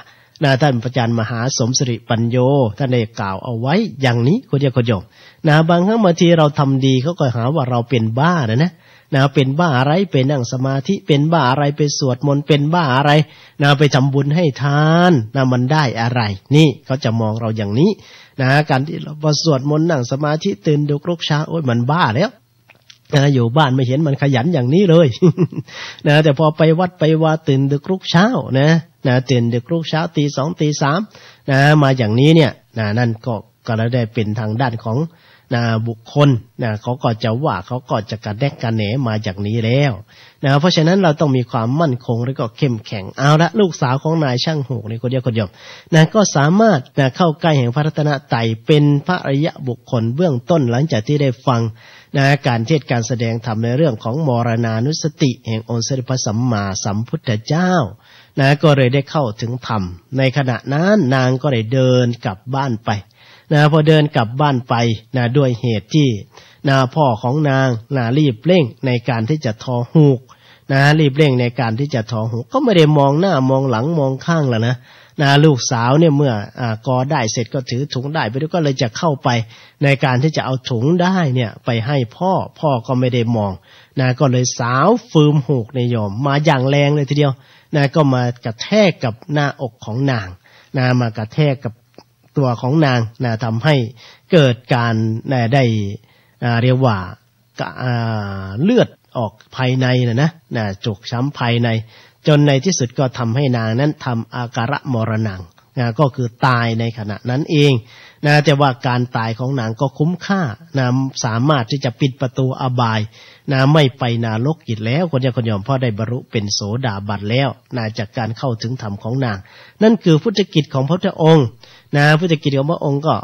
ท่านพระอาจารย์มหาสมศิริปัญโยท่านได้กล่าวเอาไว้อย่างนี้คุณญาติโยมบางครั้งบางทีเราทำดีเขาก็หาว่าเราเป็นบ้านะ นะเป็นบ้าอะไรไปนั่งสมาธิเป็นบ้าอะไรไปสวดมนต์เป็นบ้าอะไรนะไปทำบุญให้ทานนะมันได้อะไรนี่เขาจะมองเราอย่างนี้นะการที่เราพอสวดมนต์นั่งสมาธิตื่นดึกลุกเช้าโอ๊ยมันบ้าแล้วนะอยู่บ้านไม่เห็นมันขยันอย่างนี้เลย นะแต่พอไปวัดไปวาตื่นดึกลุกเช้านะตื่นดึกลุกเช้าตี 2 ตี 3นะมาอย่างนี้เนี่ยนะนั่นก็ได้เป็นทางด้านของบุคคลเขาก็จะว่าเขาก็จะกระแดกกระแหนมาจากนี้แล้วเพราะฉะนั้นเราต้องมีความมั่นคงและก็เข้มแข็งเอาละลูกสาวของนายช่างหูนี่คนเดียวคนเดียวก็สามารถเข้าใกล้แห่งพระรัตนตรัยเป็นพระอริยบุคคลเบื้องต้นหลังจากที่ได้ฟังการเทศการแสดงธรรมในเรื่องของมรณานุสติแห่งองค์สมเด็จพระสัมมาสัมพุทธเจ้าก็เลยได้เข้าถึงธรรมในขณะนั้นนางก็ได้เดินกลับบ้านไปพอเดินกลับบ้านไปด้วยเหตุที่พ่อของนางรีบเร่งในการที่จะทอหูกรีบเร่งในการที่จะทอหูกก็ไม่ได้มองหน้ามองหลังมองข้างแล้วนะลูกสาวเนี่ยเมื่อกอได้เสร็จก็ถือถุงได้ไปด้วยก็เลยจะเข้าไปในการที่จะเอาถุงได้เนี่ยไปให้พ่อก็ไม่ได้มองก็เลยสาวฟืมหูกในยอมมาอย่างแรงเลยทีเดียวก็มากระแทกกับหน้าอกของนางมากระแทกกับตัวของนางทำให้เกิดการได้เรียกว่าเลือดออกภายในนะจุกช้ำภายในจนในที่สุดก็ทำให้นางนั้นทำอาการะมรณังก็คือตายในขณะนั้นเองแต่ว่าการตายของนางก็คุ้มค่าสามารถที่จะปิดประตูอบายไม่ไปนรกอีกแล้วคนยอมพ่อได้บรรลุเป็นโสดาบันแล้วจากการเข้าถึงธรรมของนางนั่นคือพุทธกิจของพระพุทธองค์พุทธกิจของพระองค์ก็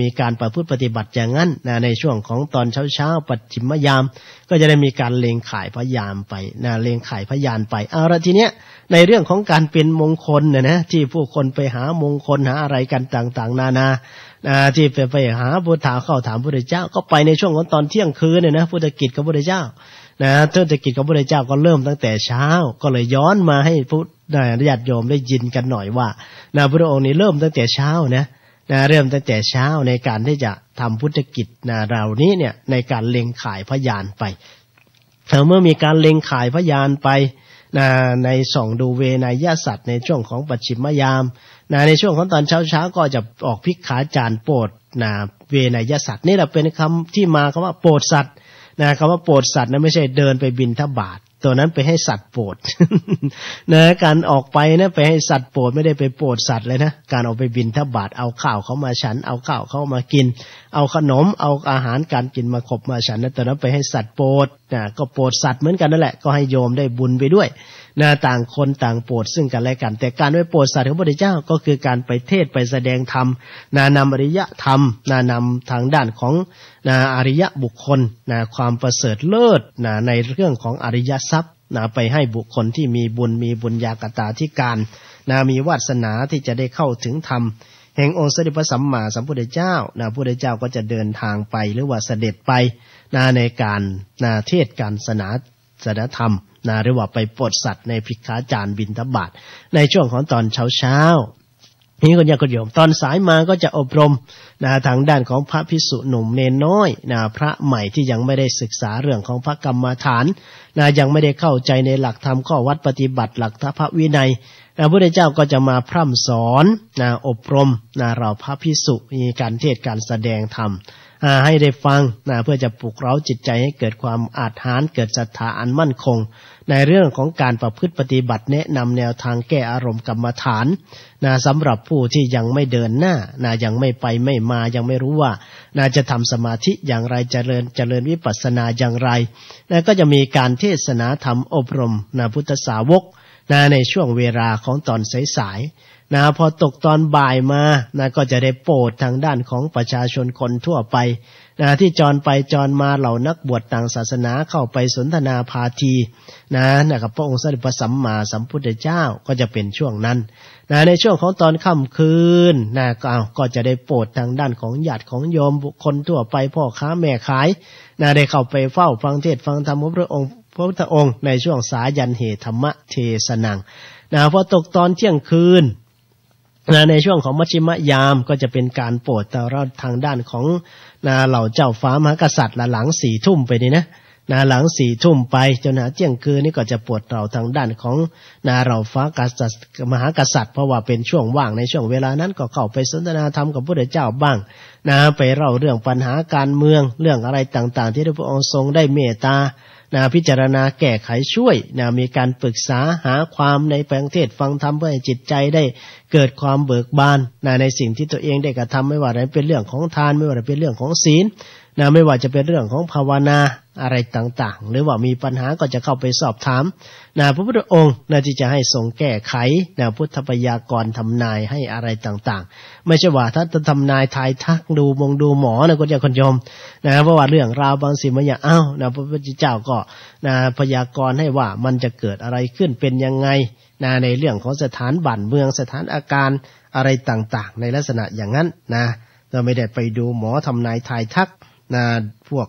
มีการประพฤติปฏิบัติอย่างนั้นในช่วงของตอนเช้าปัจฉิมยามก็จะได้มีการเลงข่ายพยามไปเลงข่ายพยานไปเอาละทีเนี้ยในเรื่องของการเป็นมงคลนะที่ผู้คนไปหามงคลหาอะไรกันต่างๆนานาที่ไปหาพุทธะเข้าถามพระพุทธเจ้าก็ไปในช่วงของตอนเที่ยงคืนเนี่ยนะพุทธกิจของพระพุทธเจ้าพุทธกิจของพระพุทธเจ้าก็เริ่มตั้งแต่เช้าก็เลยย้อนมาให้ผู้ญาติโยมได้ยินกันหน่อยว่าพระองค์นี้เริ่มตั้งแต่เช้านะเริ่มตั้งแต่เช้าในการที่จะทำพุทธกิจเหล่านี้เนี่ยในการเล็งข่ายพยานไปเมื่อมีการเล็งข่ายพยานไปในส่องดูเวนยสัตว์ในช่วงของปัจฉิมยามในช่วงของตอนเช้าก็จะออกภิกขาจารย์โปรดเวนยสัตว์นี่แหละเป็นคำที่มาคำว่าโปรดสัตว์คำว่าโปรดสัตว์นั้นไม่ใช่เดินไปบิณฑบาตตัวนั้นไปให้สัตว์โปรด การออกไปไปให้สัตว์โปรดไม่ได้ไปโปรดสัตว์เลยนะการออกไปบิณฑบาตเอาข้าวเขามาฉันเอาข้าวเขามากินเอาขนมเอาอาหารการกินมาขบมาฉันตัวนั้นไปให้สัตว์โปรดก็โปรดสัตว์เหมือนกันนั่นแหละก็ให้โยมได้บุญไปด้วยต่างคนต่างโปรดซึ่งกันและกันแต่การไปโปรดสัตว์ของพระพุทธเจ้าก็คือการไปเทศไปแสดงธรรมนำอริยธรรมนำทางด้านของอริยบุคคลความประเสริฐเลิศในเรื่องของอริยทรัพย์ไปให้บุคคลที่มีบุญมีบุญญากตาธิการมีวาสนาที่จะได้เข้าถึงธรรมแห่งองค์สมเด็จพระสัมมาสัมพุทธเจ้าพระพุทธเจ้าก็จะเดินทางไปหรือว่าเสด็จไปในการเทศการสนธรรมหรือว่าไปโปรดสัตว์ในภิกขาจารย์บิณฑบาตในช่วงของตอนเช้านี่คนโยมตอนสายมาก็จะอบรมทางด้านของพระภิกษุหนุ่มเนนน้อยพระใหม่ที่ยังไม่ได้ศึกษาเรื่องของพระกรรมฐานยังไม่ได้เข้าใจในหลักธรรมข้อวัดปฏิบัติหลักพระวินัยพระพุทธเจ้าก็จะมาพร่ำสอนอบรมเราพระภิกษุมีการเทศการแสดงธรรมให้ได้ฟังเพื่อจะปลุกเร้าจิตใจให้เกิดความอาถรรพ์เกิดศรัทธาอันมั่นคงในเรื่องของการประพฤติปฏิบัติแนะนำแนวทางแก้อารมณ์กรรมฐานสำหรับผู้ที่ยังไม่เดินหน้ายังไม่ไปไม่มายังไม่รู้ว่าจะทำสมาธิอย่างไรเจริญวิปัสสนาอย่างไรก็จะมีการเทศนาธรรมอบรมพุทธสาวกในช่วงเวลาของตอนสายพอตกตอนบ่ายมาก็จะได้โปรดทางด้านของประชาชนคนทั่วไปที่จรไปจรมาเหล่านักบวชต่างศาสนาเข้าไปสนทนาพาทีกับพระองค์สมเด็จพระสัมมาสัมพุทธเจ้าก็จะเป็นช่วงนั้นในช่วงของตอนค่ำคืนก็จะได้โปรดทางด้านของญาติของโยมบุคคลทั่วไปพ่อค้าแม่ขายได้เข้าไปเฝ้าฟังเทศฟังธรรมของพระพุทธองค์ในช่วงสายันเหธรรมเทศนังพอตกตอนเที่ยงคืนในช่วงของมัชฌิมยามก็จะเป็นการโปรดแต่เราทางด้านของเหล่าเจ้าฟ้ามหากษัตริย์หลัง4 ทุ่มไปนี่นะ หลัง4 ทุ่มไปจนหาเที่ยงคืนนี่ก็จะปวดเราทางด้านของเราฟ้ากษัตริย์มหากษัตริย์เพราะว่าเป็นช่วงว่างในช่วงเวลานั้นก็เข้าไปสนทนาธรรมกับพระพุทธเจ้าบ้างไปเล่าเรื่องปัญหาการเมืองเรื่องอะไรต่างๆที่พระองค์ทรงได้เมตตาพิจารณาแก้ไขช่วยมีการปรึกษาหาความในแปลงเทศฟังธรรมเพื่อให้จิตใจได้เกิดความเบิกบานในสิ่งที่ตัวเองได้กระทำไม่ว่าจะเป็นเรื่องของทานไม่ว่าจะเป็นเรื่องของศีลไม่ว่าจะเป็นเรื่องของภาวนาอะไรต่างๆหรือว่ามีปัญหาก็จะเข้าไปสอบถามพระพุทธองค์ที่จะให้ทรงแก้ไขพุทธพยากรณ์ทำนายให้อะไรต่างๆไม่ใช่ว่าถ้าจะทำนายทายทักดูหมอคนโยมเพราะว่าเรื่องราวบางสิ่งบางอย่างพระพุทธเจ้าก็พยากรณ์ให้ว่ามันจะเกิดอะไรขึ้นเป็นยังไงในเรื่องของสถานบ้านเมืองสถานอาการอะไรต่างๆในลักษณะอย่างนั้นเราไม่ได้ไปดูหมอทำนายทายทักพวก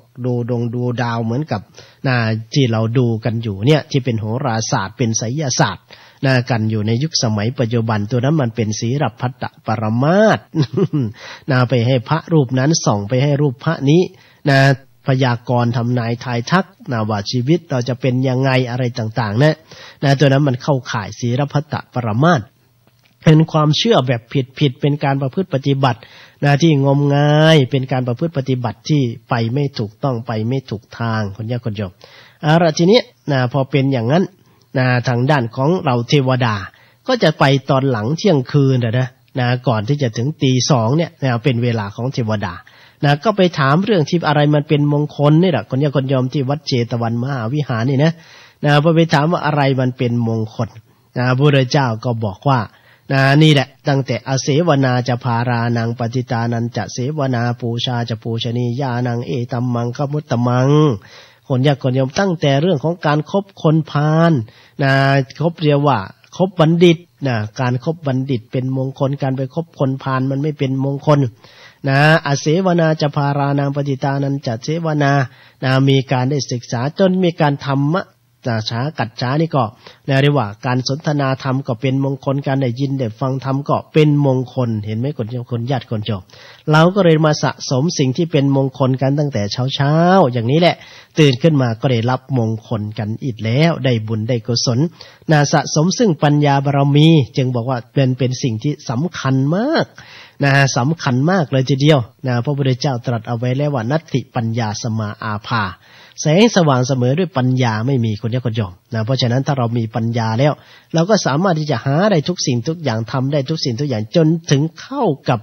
ดูดาวเหมือนกับที่เราดูกันอยู่เนี่ยที่เป็นโหราศาสตร์เป็นไสยศาสตร์กันอยู่ในยุคสมัยปัจจุบันตัวนั้นมันเป็นศีรพัตตปรมาส ไปให้พระรูปนั้นส่องไปให้รูปพระนี้พยากรณ์ทำนายทายทักว่าชีวิตเราจะเป็นยังไงอะไรต่างๆตัวนั้นมันเข้าข่ายศีรพัตตปรมาสเป็นความเชื่อแบบผิดเป็นการประพฤติปฏิบัติที่งมงายเป็นการประพฤติปฏิบัติที่ไปไม่ถูกต้องไปไม่ถูกทางคนยากคนโยมทีนี้พอเป็นอย่างนั้นทางด้านของเราเทวดาก็จะไปตอนหลังเที่ยงคืนก่อนที่จะถึงตี 2เนี่ยเป็นเวลาของเทวดาก็ไปถามเรื่องที่อะไรมันเป็นมงคลนี่แหละคนยากคนโยมที่วัดเจตวันมหาวิหารนี่พอไปถามว่าอะไรมันเป็นมงคลพระพุทธเจ้าก็บอกว่านี่แหละตั้งแต่อเสวนาจะพารานังปฏิตานันจะเสวนาปูชาจะปูชนียานังเอตัมมังขมุตตมังคนยากคนโยมตั้งแต่เรื่องของการคบคนพาลคบเรียกว่าคบบัณฑิตการคบบัณฑิตเป็นมงคลการไปคบคนพาลมันไม่เป็นมงคลอเสวนาจะพารานังปฏิตานันจะเสวนามีการได้ศึกษาจนมีการธรรมะช้ากัดช้านี่ก็เรียกว่าการสนทนาธรรมก็เป็นมงคลการได้ยินได้ฟังธรรมก็เป็นมงคลเห็นไหมคนญาติคนโยมเราก็เลยมาสะสมสิ่งที่เป็นมงคลกันตั้งแต่เช้าอย่างนี้แหละตื่นขึ้นมาก็ได้รับมงคลกันอีกแล้วได้บุญได้กุศลสะสมซึ่งปัญญาบารมีจึงบอกว่าเป็นสิ่งที่สำคัญมากสำคัญมากเลยทีเดียวพระพุทธเจ้าตรัสเอาไว้แล้วว่านัตติปัญญาสมาอาภาแสงสว่างเสมอด้วยปัญญาไม่มีคนยอมเพราะฉะนั้นถ้าเรามีปัญญาแล้วเราก็สามารถที่จะหาได้ทุกสิ่งทุกอย่างทำได้ทุกสิ่งทุกอย่างจนถึงเข้ากับ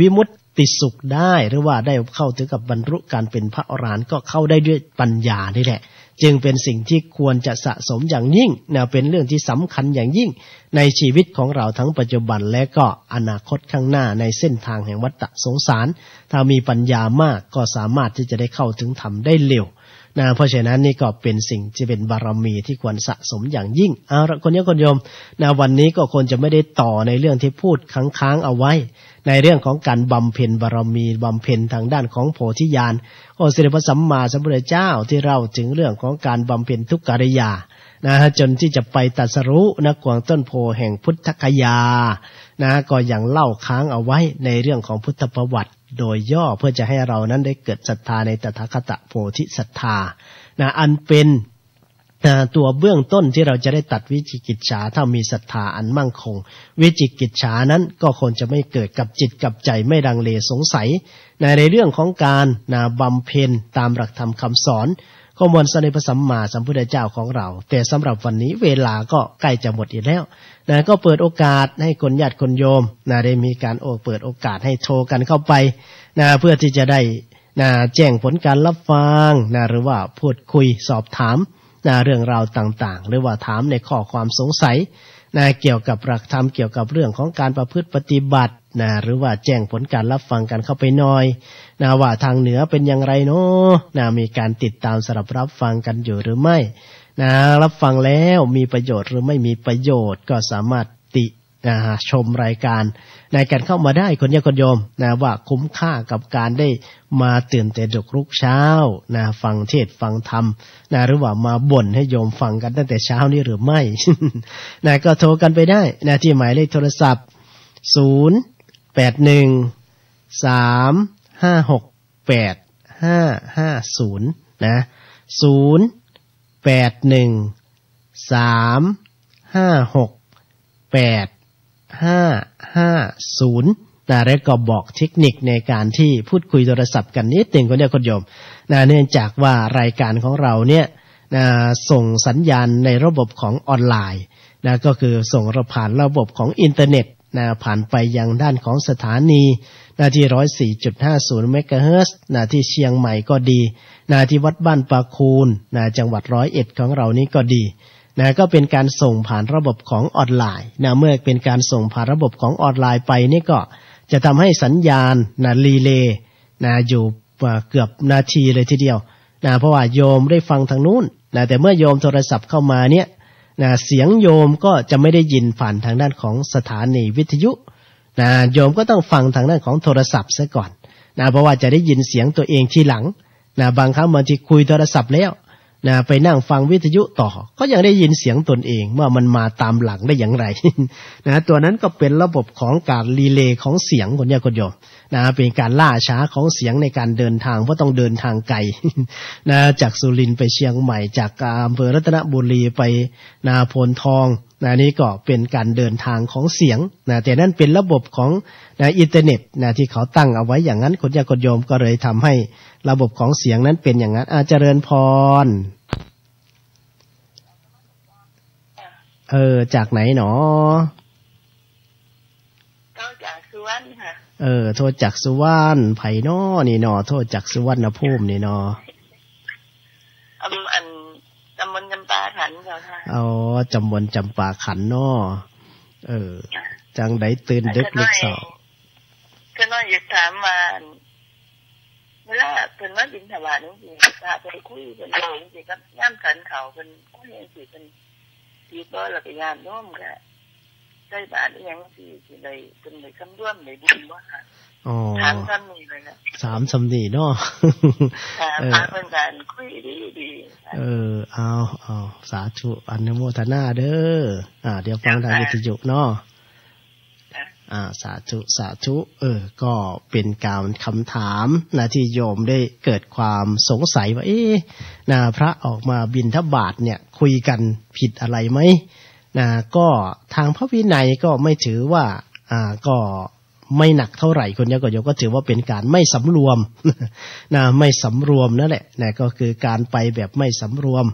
วิมุตติสุขได้หรือว่าได้เข้าถึงกับบรรลุการเป็นพระอรหันต์ก็เข้าได้ด้วยปัญญานี่แหละจึงเป็นสิ่งที่ควรจะสะสมอย่างยิ่งเป็นเรื่องที่สำคัญอย่างยิ่งในชีวิตของเราทั้งปัจจุบันและก็อนาคตข้างหน้าในเส้นทางแห่งวัฏสงสารถ้ามีปัญญามากก็สามารถที่จะได้เข้าถึงธรรมได้เร็วเพราะฉะนั้นนี่ก็เป็นสิ่งที่เป็นบารมีที่ควรสะสมอย่างยิ่งเอาละคนโยมวันนี้ก็ควรจะไม่ได้ต่อในเรื่องที่พูดค้างๆเอาไว้ในเรื่องของการบำเพ็ญบารมีบำเพ็ญทางด้านของโพธิญาณองค์สมเด็จพระสัมมาสัมพุทธเจ้าที่เล่าถึงเรื่องของการบำเพ็ญทุกขกิริยาจนที่จะไปตรัสรู้กวางต้นโพแห่งพุทธคยาก็ยังเล่าค้างเอาไว้ในเรื่องของพุทธประวัติโดยย่อเพื่อจะให้เรานั้นได้เกิดศรัทธาในตถาคตโพธิศรัทธาอันเป็นตัวเบื้องต้นที่เราจะได้ตัดวิจิกิจฉาถ้ามีศรัทธาอันมั่งคงวิจิกิจฉานั้นก็ควรจะไม่เกิดกับจิตกับใจไม่ดังเลสงสัยในเรื่องของการบำเพ็ญตามหลักธรรมคำสอนข้อมูลสนิพระสัมมาสัมพุทธเจ้าของเราแต่สำหรับวันนี้เวลาก็ใกล้จะหมดอีกแล้วก็เปิดโอกาสให้คนญาติคนโยมได้มีการเปิดโอกาสให้โทรกันเข้าไปเพื่อที่จะได้แจ้งผลการรับฟังหรือว่าพูดคุยสอบถามเรื่องราวต่างๆหรือว่าถามในข้อความสงสัยเกี่ยวกับหลักธรรมเกี่ยวกับเรื่องของการประพฤติปฏิบัติหรือว่าแจ้งผลการรับฟังกันเข้าไปหน่อยว่าทางเหนือเป็นอย่างไรเนาะมีการติดตามสำหรับรับฟังกันอยู่หรือไม่รับฟังแล้วมีประโยชน์หรือไม่มีประโยชน์ก็สามารถติชมรายการในการเข้ามาได้คนโยมว่าคุ้มค่ากับการได้มาตื่นแต่ดึกรุกเช้าฟังเทศฟังธรรมหรือว่ามาบ่นให้โยมฟังกันตั้งแต่เช้านี้หรือไม่ ก็โทรกันไปได้ที่หมายเลขโทรศัพท์081 356 8550 แล้วก็บอกเทคนิคในการที่พูดคุยโทรศัพท์กันนิดหนึ่งคุณโยมเนื่องจากว่ารายการของเราเนี่ยส่งสัญญาณในระบบของออนไลน์ก็คือส่งผ่านระบบของอินเทอร์เน็ตผ่านไปยังด้านของสถานีที่ 104.50 เมกะเฮิรตซ์ที่เชียงใหม่ก็ดีที่วัดบ้านปาคูนจังหวัด101ของเรานี้ก็ดีก็เป็นการส่งผ่านระบบของออนไลน์เมื่อเป็นการส่งผ่านระบบของออนไลน์ไปนี่ก็จะทำให้สัญญาณรีเลย์อยู่เกือบนาทีเลยทีเดียวเพราะว่าโยมได้ฟังทางนู้นแต่เมื่อโยมโทรศัพท์เข้ามาเนี่ยเสียงโยมก็จะไม่ได้ยินผ่านทางด้านของสถานีวิทยุโยมก็ต้องฟังทางด้านของโทรศัพท์ซะก่อนเพราะว่าจะได้ยินเสียงตัวเองทีหลังบางครั้งบางทีคุยโทรศัพท์แล้วไปนั่งฟังวิทยุต่อก็ยังได้ยินเสียงตนเองว่ามันมาตามหลังได้อย่างไร ตัวนั้นก็เป็นระบบของการรีเลย์ของเสียงคนโยมเป็นการล่าช้าของเสียงในการเดินทางเพราะต้องเดินทางไกล จากสุรินทร์ไปเชียงใหม่จากอำเภอรัตนบุรีไปโพนทองนี่ก็เป็นการเดินทางของเสียงแต่นั่นเป็นระบบของอินเทอร์เน็ตที่เขาตั้งเอาไว้อย่างนั้นคนโยมก็เลยทำให้ระบบของเสียงนั้นเป็นอย่างนั้นเจริญพรจากไหนหนอโทรจากสุวรรณค่ะโทรจากสุวรรณไผน้อนี่หนอโทรจากสุวรรณภูมินี่หนอตำบลจำปาขันค่ะตำบลจำปาขันน้อจังไดตื่นดึกลึกเสาก็น้อยอยากถามมาเวลาเพิ่นมาบิณฑบาตจังซี่ถ้าไปคุยเพิ่นเลยจังซี่ก็ย่ำขันเขาเพิ่นคุยจังซี่เพิ่นสิบ่แล้วก็ญาติโยมก็ใส่บาตรอีหยังสิได้เพิ่นได้คำร่วมได้บุญบ่ค่ะถามคำนี้เลยนะถามสำนีเนาะถามเพิ่นกันคุยดีๆเอาสาธุอนุโมทนาเด้อเดี๋ยวฟังทางวิทยุเนาะสาธุก็เป็นการคำถามที่โยมได้เกิดความสงสัยว่าพระออกมาบิณฑบาตเนี่ยคุยกันผิดอะไรไหมก็ทางพระวินัยก็ไม่ถือว่าก็ไม่หนักเท่าไหร่คนโยมก็ถือว่าเป็นการไม่สำรวมไม่สำรวมนั่นแหละก็คือการไปแบบไม่สำรวม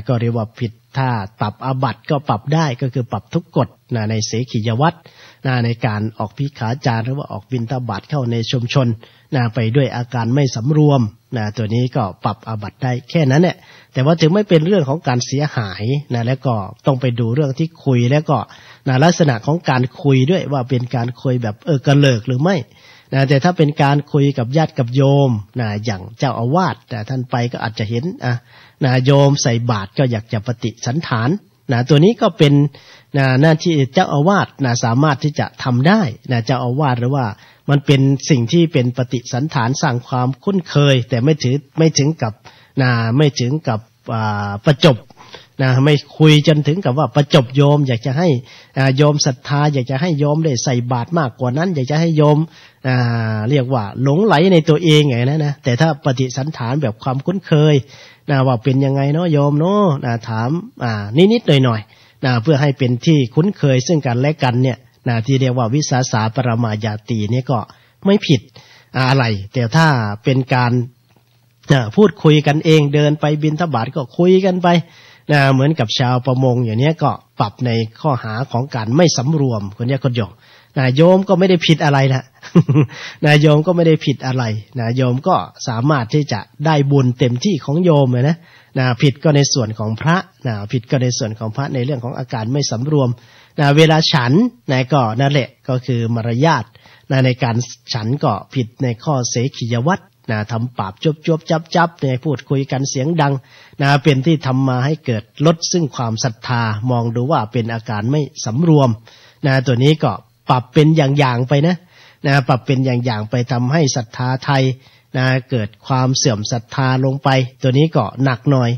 ก็เรียกว่าผิดถ้าปรับอาบัติก็ปรับได้ก็คือปรับทุกกฎในเสขียวัตรในการออกภิกขาจารหรือว่าออกบิณฑบาตเข้าในชุมชนไปด้วยอาการไม่สำรวมตัวนี้ก็ปรับอาบัติได้แค่นั้นแหละแต่ว่าถึงไม่เป็นเรื่องของการเสียหายแล้วก็ต้องไปดูเรื่องที่คุยแล้วก็ลักษณะของการคุยด้วยว่าเป็นการคุยแบบกระเลิกหรือไม่แต่ถ้าเป็นการคุยกับญาติกับโยมอย่างเจ้าอาวาสแต่ท่านไปก็อาจจะเห็นโยมใส่บาตรก็อยากจะปฏิสันถานตัวนี้ก็เป็นหน้าที่เจ้าอาวาสสามารถที่จะทำได้เจ้าอาวาสหรือว่ามันเป็นสิ่งที่เป็นปฏิสันถานสร้างความคุ้นเคยแต่ไม่ถึงกับประจบไม่คุยจนถึงกับว่าประจบโยมอยากจะให้โยมศรัทธาอยากจะให้โยมได้ใส่บาตรมากกว่านั้นอยากจะให้โยมเรียกว่าหลงไหลในตัวเองไงนะแต่ถ้าปฏิสันถานแบบความคุ้นเคยว่าเป็นยังไงเนาะโยมเนาะถามนิดๆหน่อยๆเพื่อให้เป็นที่คุ้นเคยซึ่งกันและกันเนี่ยที่เรียกว่าวิสาสาปรมายาตินี่ก็ไม่ผิดอะไรแต่ถ้าเป็นการพูดคุยกันเองเดินไปบิณฑบาตก็คุยกันไปเหมือนกับชาวประมงอย่างนี้ก็ปรับในข้อหาของการไม่สำรวมคนนี้คนโยมโยมก็ไม่ได้ผิดอะไรนะโยมก็ไม่ได้ผิดอะไรโยมก็สามารถที่จะได้บุญเต็มที่ของโยมเลยนะผิดก็ในส่วนของพระผิดก็ในส่วนของพระในเรื่องของอาการไม่สำรวมเวลาฉันก็นั่นแหละก็คือมารยาทในการฉันก็ผิดในข้อเสขียวัตรทำปากจวบๆจับพูดคุยกันเสียงดังเป็นที่ทำมาให้เกิดลดซึ่งความศรัทธามองดูว่าเป็นอาการไม่สำรวมตัวนี้ก็ปรับเป็นอย่างๆไปนะปรับเป็นอย่างๆไปทำให้ศรัทธาไทยเกิดความเสื่อมศรัทธาลงไปตัวนี้ก็หนักหน่อย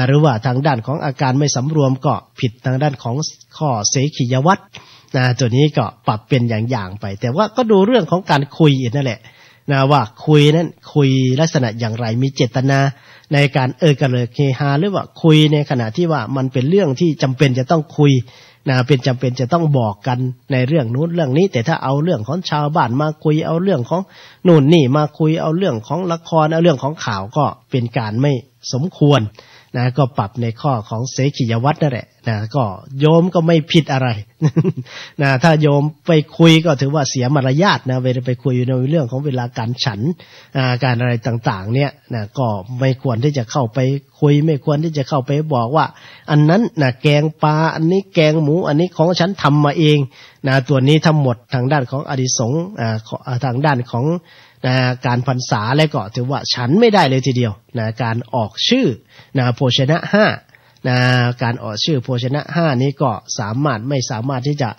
หรือว่าทางด้านของอาการไม่สำรวมก็ผิดทางด้านของข้อเสขียวัตรตัวนี้ก็ปรับเป็นอย่างๆไปแต่ว่าก็ดูเรื่องของการคุยนั่นแหละ นะว่าคุยนั้นคุยลักษณะอย่างไรมีเจตนาในการกระเลิกเฮฮาหรือว่าคุยในขณะที่ว่ามันเป็นเรื่องที่จำเป็นจะต้องคุยนะเป็นจำเป็นจะต้องบอกกันในเรื่องนู้นเรื่องนี้แต่ถ้าเอาเรื่องของชาวบ้านมาคุยเอาเรื่องของนู่นนี่มาคุยเอาเรื่องของละครเอาเรื่องของข่าวก็เป็นการไม่สมควรนะก็ปรับในข้อของเสขียวัตรนั่นแหละนะก็โยมก็ไม่ผิดอะไร นะถ้าโยมไปคุยก็ถือว่าเสียมารยาทนะเวลาไปคุยในเรื่องของเวลาการฉันการอะไรต่างๆเนี่ยนะก็ไม่ควรที่จะเข้าไปคุยไม่ควรที่จะเข้าไปบอกว่าอันนั้นนะแกงปลาอันนี้แกงหมูอันนี้ของฉันทำมาเองนะตัวนี้ทั้งหมดทางด้านของอดิสงฆ์ทางด้านของการพรรษาและก็ถือว่าฉันไม่ได้เลยทีเดียวนะการออกชื่อนะโภชนะห้านะการออกชื่อโภชนะห้านี้ก็ไม่สามารถที่จะ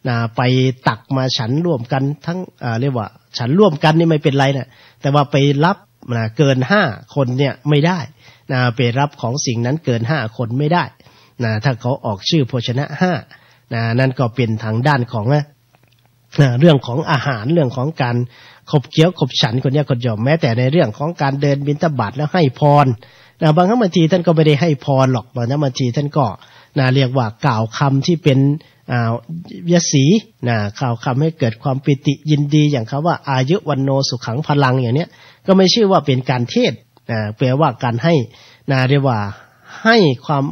นะไปตักมาฉันร่วมกันทั้งเรียกว่าฉันร่วมกันนี่ไม่เป็นไรนะแต่ว่าไปรับนะเกิน5คนเนี่ยไม่ได้นะไปรับของสิ่งนั้นเกิน5คนไม่ได้นะถ้าเขาออกชื่อโภชนะห้านะนั่นก็เป็นทางด้านของเรื่องของอาหารเรื่องของการขบเคี้ยวขบฉันคนนี้คนยอมแม้แต่ในเรื่องของการเดินบิณฑบาตแล้วให้พรนะบางครั้งบางทีท่านก็ไม่ได้ให้พรหรอกบางครั้งบางทีท่านก็เรียกว่ากล่าวคำที่เป็นยศีกล่าวคำให้เกิดความปิติยินดีอย่างคำว่าอายุวันโนสุขังพลังอย่างเนี้ยก็ไม่ชื่อว่าเป็นการเทศแปลว่าการให้เรียกว่าให้ความ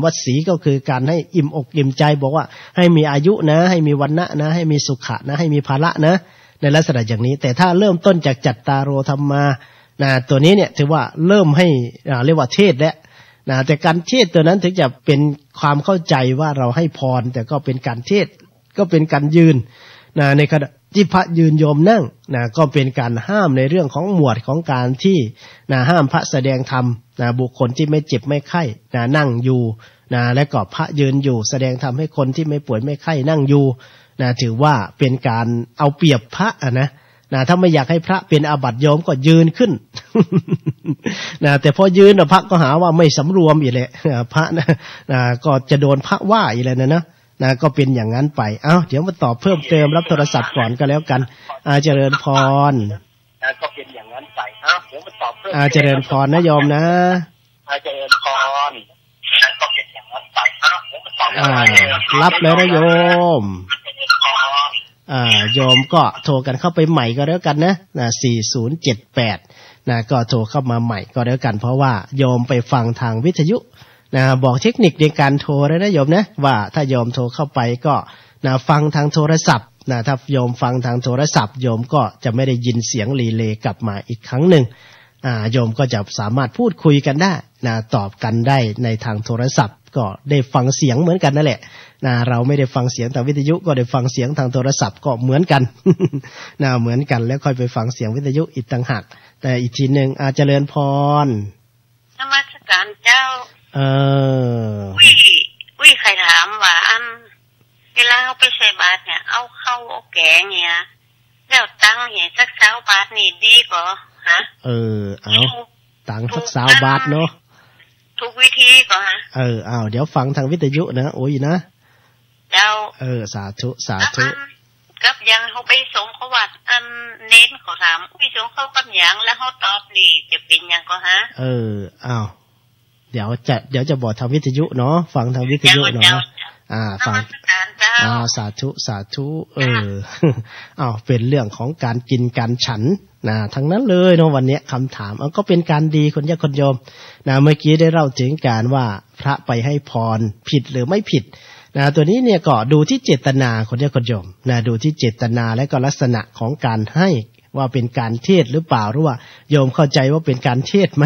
วัดสีก็คือการให้อิ่มอกอิ่มใจบอกว่าให้มีอายุนะให้มีวรรณะนะให้มีสุขะนะให้มีภาระนะในลักษณะอย่างนี้แต่ถ้าเริ่มต้นจากจัตตารโอธรรมาตัวนี้เนี่ยถือว่าเริ่มให้เรียกว่าเทศแล้วแต่การเทศตัวนั้นถึงจะเป็นความเข้าใจว่าเราให้พรแต่ก็เป็นการเทศก็เป็นการยืนในขณะที่พระยืนโยมนั่งก็เป็นการห้ามในเรื่องของหมวดของการที่ห้ามพระแสดงธรรมบุคคลที่ไม่เจ็บไม่ไข้นั่งอยู่และก็พระยืนอยู่แสดงธรรมให้คนที่ไม่ป่วยไม่ไข้นั่งอยู่ถือว่าเป็นการเอาเปรียบพระถ้าไม่อยากให้พระเป็นอาบัติโยมก็ยืนขึ้น แต่พอยืนพระก็หาว่าไม่สำรวมอีกเลยพระก็จะโดนพระว่าอีกเลยนะก็เป็นอย่างนั้นไปเดี๋ยวมาตอบเพิ่มเติมรับโทรศัพท์ก่อนก็แล้วกันเจริญพรก็เป็นอย่างนั้นไปเดี๋ยวมาตอบเพิ่มเจริญพรนะโยมนะเจริญพรก็เป็นอย่างนั้นไปเดี๋ยวมาตอบรับเลยนะโยมโยมก็โทรกันเข้าไปใหม่ก็แล้วกันนะ4078ก็โทรเข้ามาใหม่ก็แล้วกันเพราะว่าโยมไปฟังทางวิทยุบอกเทคนิคในการโทรเลยนะโยมนะว่าถ้าโยมโทรเข้าไปก็ฟังทางโทรศัพท์ถ้าโยมฟังทางโทรศัพท์โยมก็จะไม่ได้ยินเสียงรีเลย์กลับมาอีกครั้งหนึ่งโยมก็จะสามารถพูดคุยกันได้ตอบกันได้ในทางโทรศัพท์ก็ได้ฟังเสียงเหมือนกันนั่นแหละเราไม่ได้ฟังเสียงทางวิทยุก็ได้ฟังเสียงทางโทรศัพท์ก็เหมือนกัน เหมือนกันแล้วค่อยไปฟังเสียงวิทยุอีกต่างหากแต่อีกทีนึงเจริญพรนมัสการเจ้าวิใครถามว่าเวลาเอาไปใส่บาตรเนี่ยเอาเข้าเอาแกงเนี่ยแล้วตังเนี่ยสัก20 บาทนี่ดีกว่าฮะเอาตังสัก20 บาทเนาะทุกวิธีก่อนฮะเดี๋ยวฟังทางวิทยุนะโอ้ยนะเจ้าสาธุกับยังเขาไปสงเขาวัดเน้นเขาถามพี่สงเขากับยังแล้วเขาตอบนี่จะเป็นยังก็ฮะเดี๋ยวจะบอกทางวิทยุเนาะฟังทางวิทยุเนาะฟังสาธุเป็นเรื่องของการกินการฉันทั้งนั้นเลยเนาะวันนี้คำถามก็เป็นการดีคนญาติคนโยมเมื่อกี้ได้เล่าถึงการว่าพระไปให้พรผิดหรือไม่ผิดตัวนี้เนี่ยก็ดูที่เจตนาคนญาติคนโยมดูที่เจตนาและก็ลักษณะของการให้ว่าเป็นการเทศหรือเปล่าหรือว่าโยมเข้าใจว่าเป็นการเทศไหม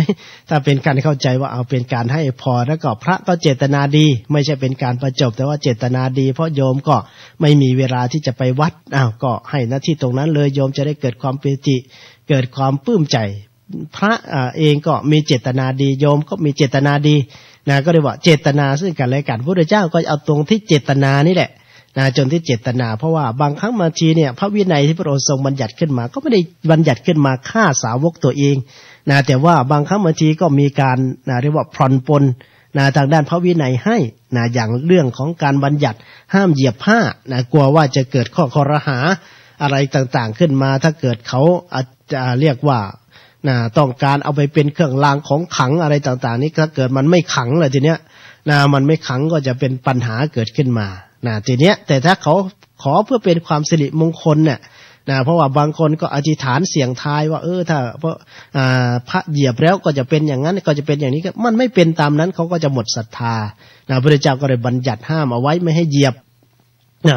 ถ้าเป็นการเข้าใจว่าเอาเป็นการให้พรแล้วก็พระก็เจตนาดีไม่ใช่เป็นการประจบแต่ว่าเจตนาดีเพราะโยมก็ไม่มีเวลาที่จะไปวัดก็ให้หน้าที่ตรงนั้นเลยโยมจะได้เกิดความปิติเกิดความปลื้มใจพระเองก็มีเจตนาดีโยมก็มีเจตนาดีก็เรียกว่าเจตนาซึ่งกันและกันพระพุทธเจ้าก็เอาตรงที่เจตนานี่แหละจนที่เจตนาเพราะว่าบางครั้งบางทีเนี่ยพระวินัยที่พระองค์ทรงบัญญัติขึ้นมาก็ไม่ได้บัญญัติขึ้นมาฆ่าสาวกตัวเองแต่ว่าบางครั้งบางทีก็มีการเรียกว่าผ่อนปลนทางด้านพระวินัยให้อย่างเรื่องของการบัญญัติห้ามเหยียบผ้ากลัวว่าจะเกิดข้อคอรหา อะไรต่างๆขึ้นมาถ้าเกิดเขาอาจจะเรียกว่าต้องการเอาไปเป็นเครื่องรางของขลังอะไรต่างๆนี้ถ้าเกิดมันไม่ขลังเลยทีเนี้ยมันไม่ขลังก็จะเป็นปัญหาเกิดขึ้นมาทีเนี้ยแต่ถ้าเขาขอเพื่อเป็นความสิริมงคลเนี่ยเพราะว่าบางคนก็อธิษฐานเสี่ยงทายว่าถ้าพระเหยียบแล้วก็จะเป็นอย่างนั้นก็จะเป็นอย่างนี้ก็มันไม่เป็นตามนั้นเขาก็จะหมดศรัทธาพระพุทธเจ้าก็เลยบัญญัติห้ามเอาไว้ไม่ให้เหยียบ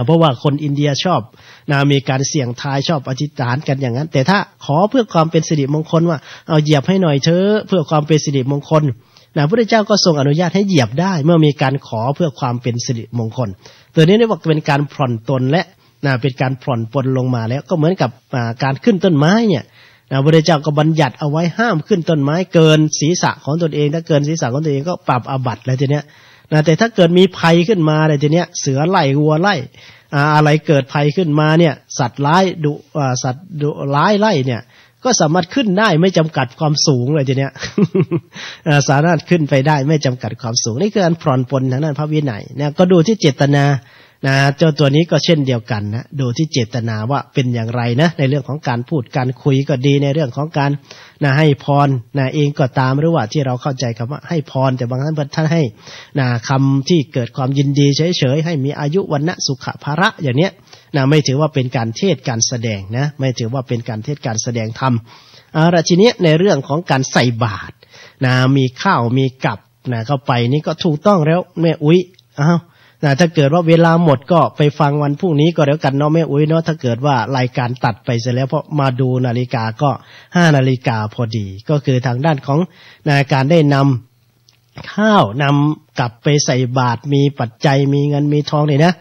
เพราะว่าคนอินเดียชอบมีการเสี่ยงทายชอบอธิษฐานกันอย่างนั้นแต่ถ้าขอเพื่อความเป็นสิริมงคลว่าเอาเหยียบให้หน่อยเถอะเพื่อความเป็นสิริมงคลพระพุทธเจ้าก็ทรงอนุญาตให้เหยียบได้เมื่อมีการขอเพื่อความเป็นสิริมงคลตัวนี้เรียกว่าเป็นการผ่อนตนและเป็นการผ่อนปลนลงมาแล้วก็เหมือนกับการขึ้นต้นไม้เนี่ยพระพุทธเจ้าก็บัญญัติเอาไว้ห้ามขึ้นต้นไม้เกินศีรษะของตนเองถ้าเกินศีรษะของตนเองก็ปรับอาบัติแล้วทีเนี้ยแต่ถ้าเกิดมีภัยขึ้นมาเลยทีเนี้ยเสือไล่วัวไล่อะไรเกิดภัยขึ้นมาเนี่ยสัตว์ร้ายสัตว์ดุร้ายไล่เนี่ยก็สามารถขึ้นได้ไม่จำกัดความสูงเลยทีเนี้ย สามารถขึ้นไปได้ไม่จำกัดความสูงนี่คือการผ่อนปลนทางด้านพระวินัยเนี่ยก็ดูที่เจตนาเจ้าตัวนี้ก็เช่นเดียวกันนะดูที่เจตนาว่าเป็นอย่างไรนะในเรื่องของการพูดการคุยก็ดีในเรื่องของการให้พรเองก็ตามหรือว่าที่เราเข้าใจคำว่าให้พรแต่บางท่านให้คำที่เกิดความยินดีเฉยๆให้มีอายุวรรณะสุขภาระอย่างเนี้ยไม่ถือว่าเป็นการเทศการแสดงนะไม่ถือว่าเป็นการเทศการแสดงธรรมทีนี้ในเรื่องของการใส่บาตรมีข้าวมีกับเข้าไปนี่ก็ถูกต้องแล้วแม่อุ้ยถ้าเกิดว่าเวลาหมดก็ไปฟังวันพรุ่งนี้ก็แล้วกันเนาะแม่อุ้ยเนาะถ้าเกิดว่ารายการตัดไปเสร็จแล้วเพราะมาดูนาฬิกาก็5 นาฬิกาพอดีก็คือทางด้านของการได้นำข้าวนำกลับไปใส่บาตรมีปัจจัยมีเงินมีทองนี่นะ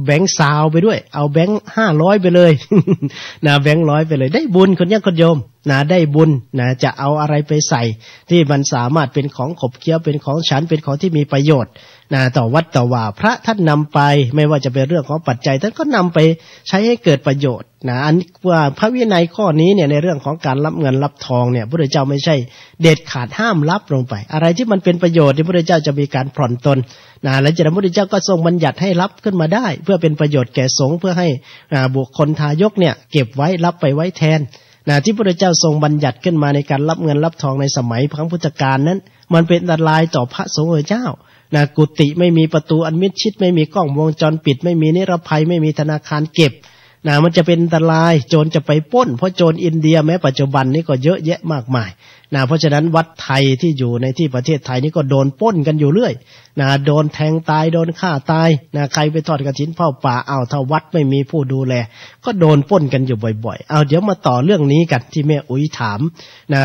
แบงค์ซาวไปด้วยเอาแบงค์500ไปเลยแบงค์100ไปเลยได้บุญคนยังคนโยมได้บุญจะเอาอะไรไปใส่ที่มันสามารถเป็นของขบเคี้ยวเป็นของฉันเป็นของที่มีประโยชน์ต่อวัดต่อว่าพระท่านนำไปไม่ว่าจะเป็นเรื่องของปัจจัยท่านก็นำไปใช้ให้เกิดประโยชน์อันว่าพระวินัยข้อนี้เนี่ยในเรื่องของการรับเงินรับทองเนี่ยพระพุทธเจ้าไม่ใช่เด็ดขาดห้ามรับลงไปอะไรที่มันเป็นประโยชน์ที่พระพุทธเจ้าจะมีการผ่อนตนและจากนั้นพระพุทธเจ้าก็ทรงบัญญัติให้รับขึ้นมาได้เพื่อเป็นประโยชน์แก่สงฆ์เพื่อให้บุคคลทายกเนี่ยเก็บไว้รับไปไว้แทนที่พระพุทธเจ้าทรงบัญญัติขึ้นมาในการรับเงินรับทองในสมัยครั้งพุทธกาลนั้นมันเป็นอันตรายต่อพระสงฆ์เจ้ากุฏิไม่มีประตูอันมิดชิดไม่มีกล้องวงจรปิดไม่มีนิรภัยไม่มีธนาคารเก็บมันจะเป็นอันตรายโจรจะไปปล้นเพราะโจรอินเดียแม้ปัจจุบันนี้ก็เยอะแยะมากมายเพราะฉะนั้นวัดไทยที่อยู่ในที่ประเทศไทยนี่ก็โดนปล้นกันอยู่เรื่อยโดนแทงตายโดนฆ่าตายใครไปทอดกฐินเผาป่าถ้าวัดไม่มีผู้ดูแลก็โดนปล้นกันอยู่บ่อยๆเดี๋ยวมาต่อเรื่องนี้กันที่แม่อุ้ยถาม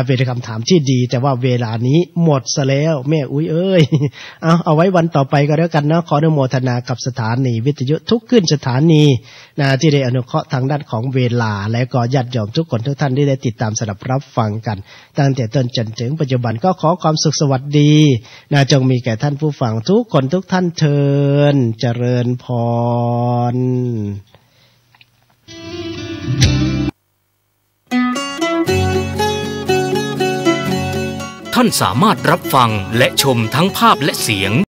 เป็นคำถามที่ดีแต่ว่าเวลานี้หมดซะแล้วแม่อุ้ยเอ้ยเอาไว้วันต่อไปก็แล้วกันนะขออนุโมทนากับสถานีวิทยุทุกขึ้นสถานีที่ได้อนุเคราะห์ทางด้านของเวลาและก็ญาติโยมทุกคนทุกท่านที่ได้ติดตามสดับรับฟังกันตั้งแต่ต้นจนถึงปัจจุบันก็ขอความสุขสวัสดีจงมีแก่ท่านผู้ฟังทุกคนทุกท่านเทินเจริญพรท่านสามารถรับฟังและชมทั้งภาพและเสียง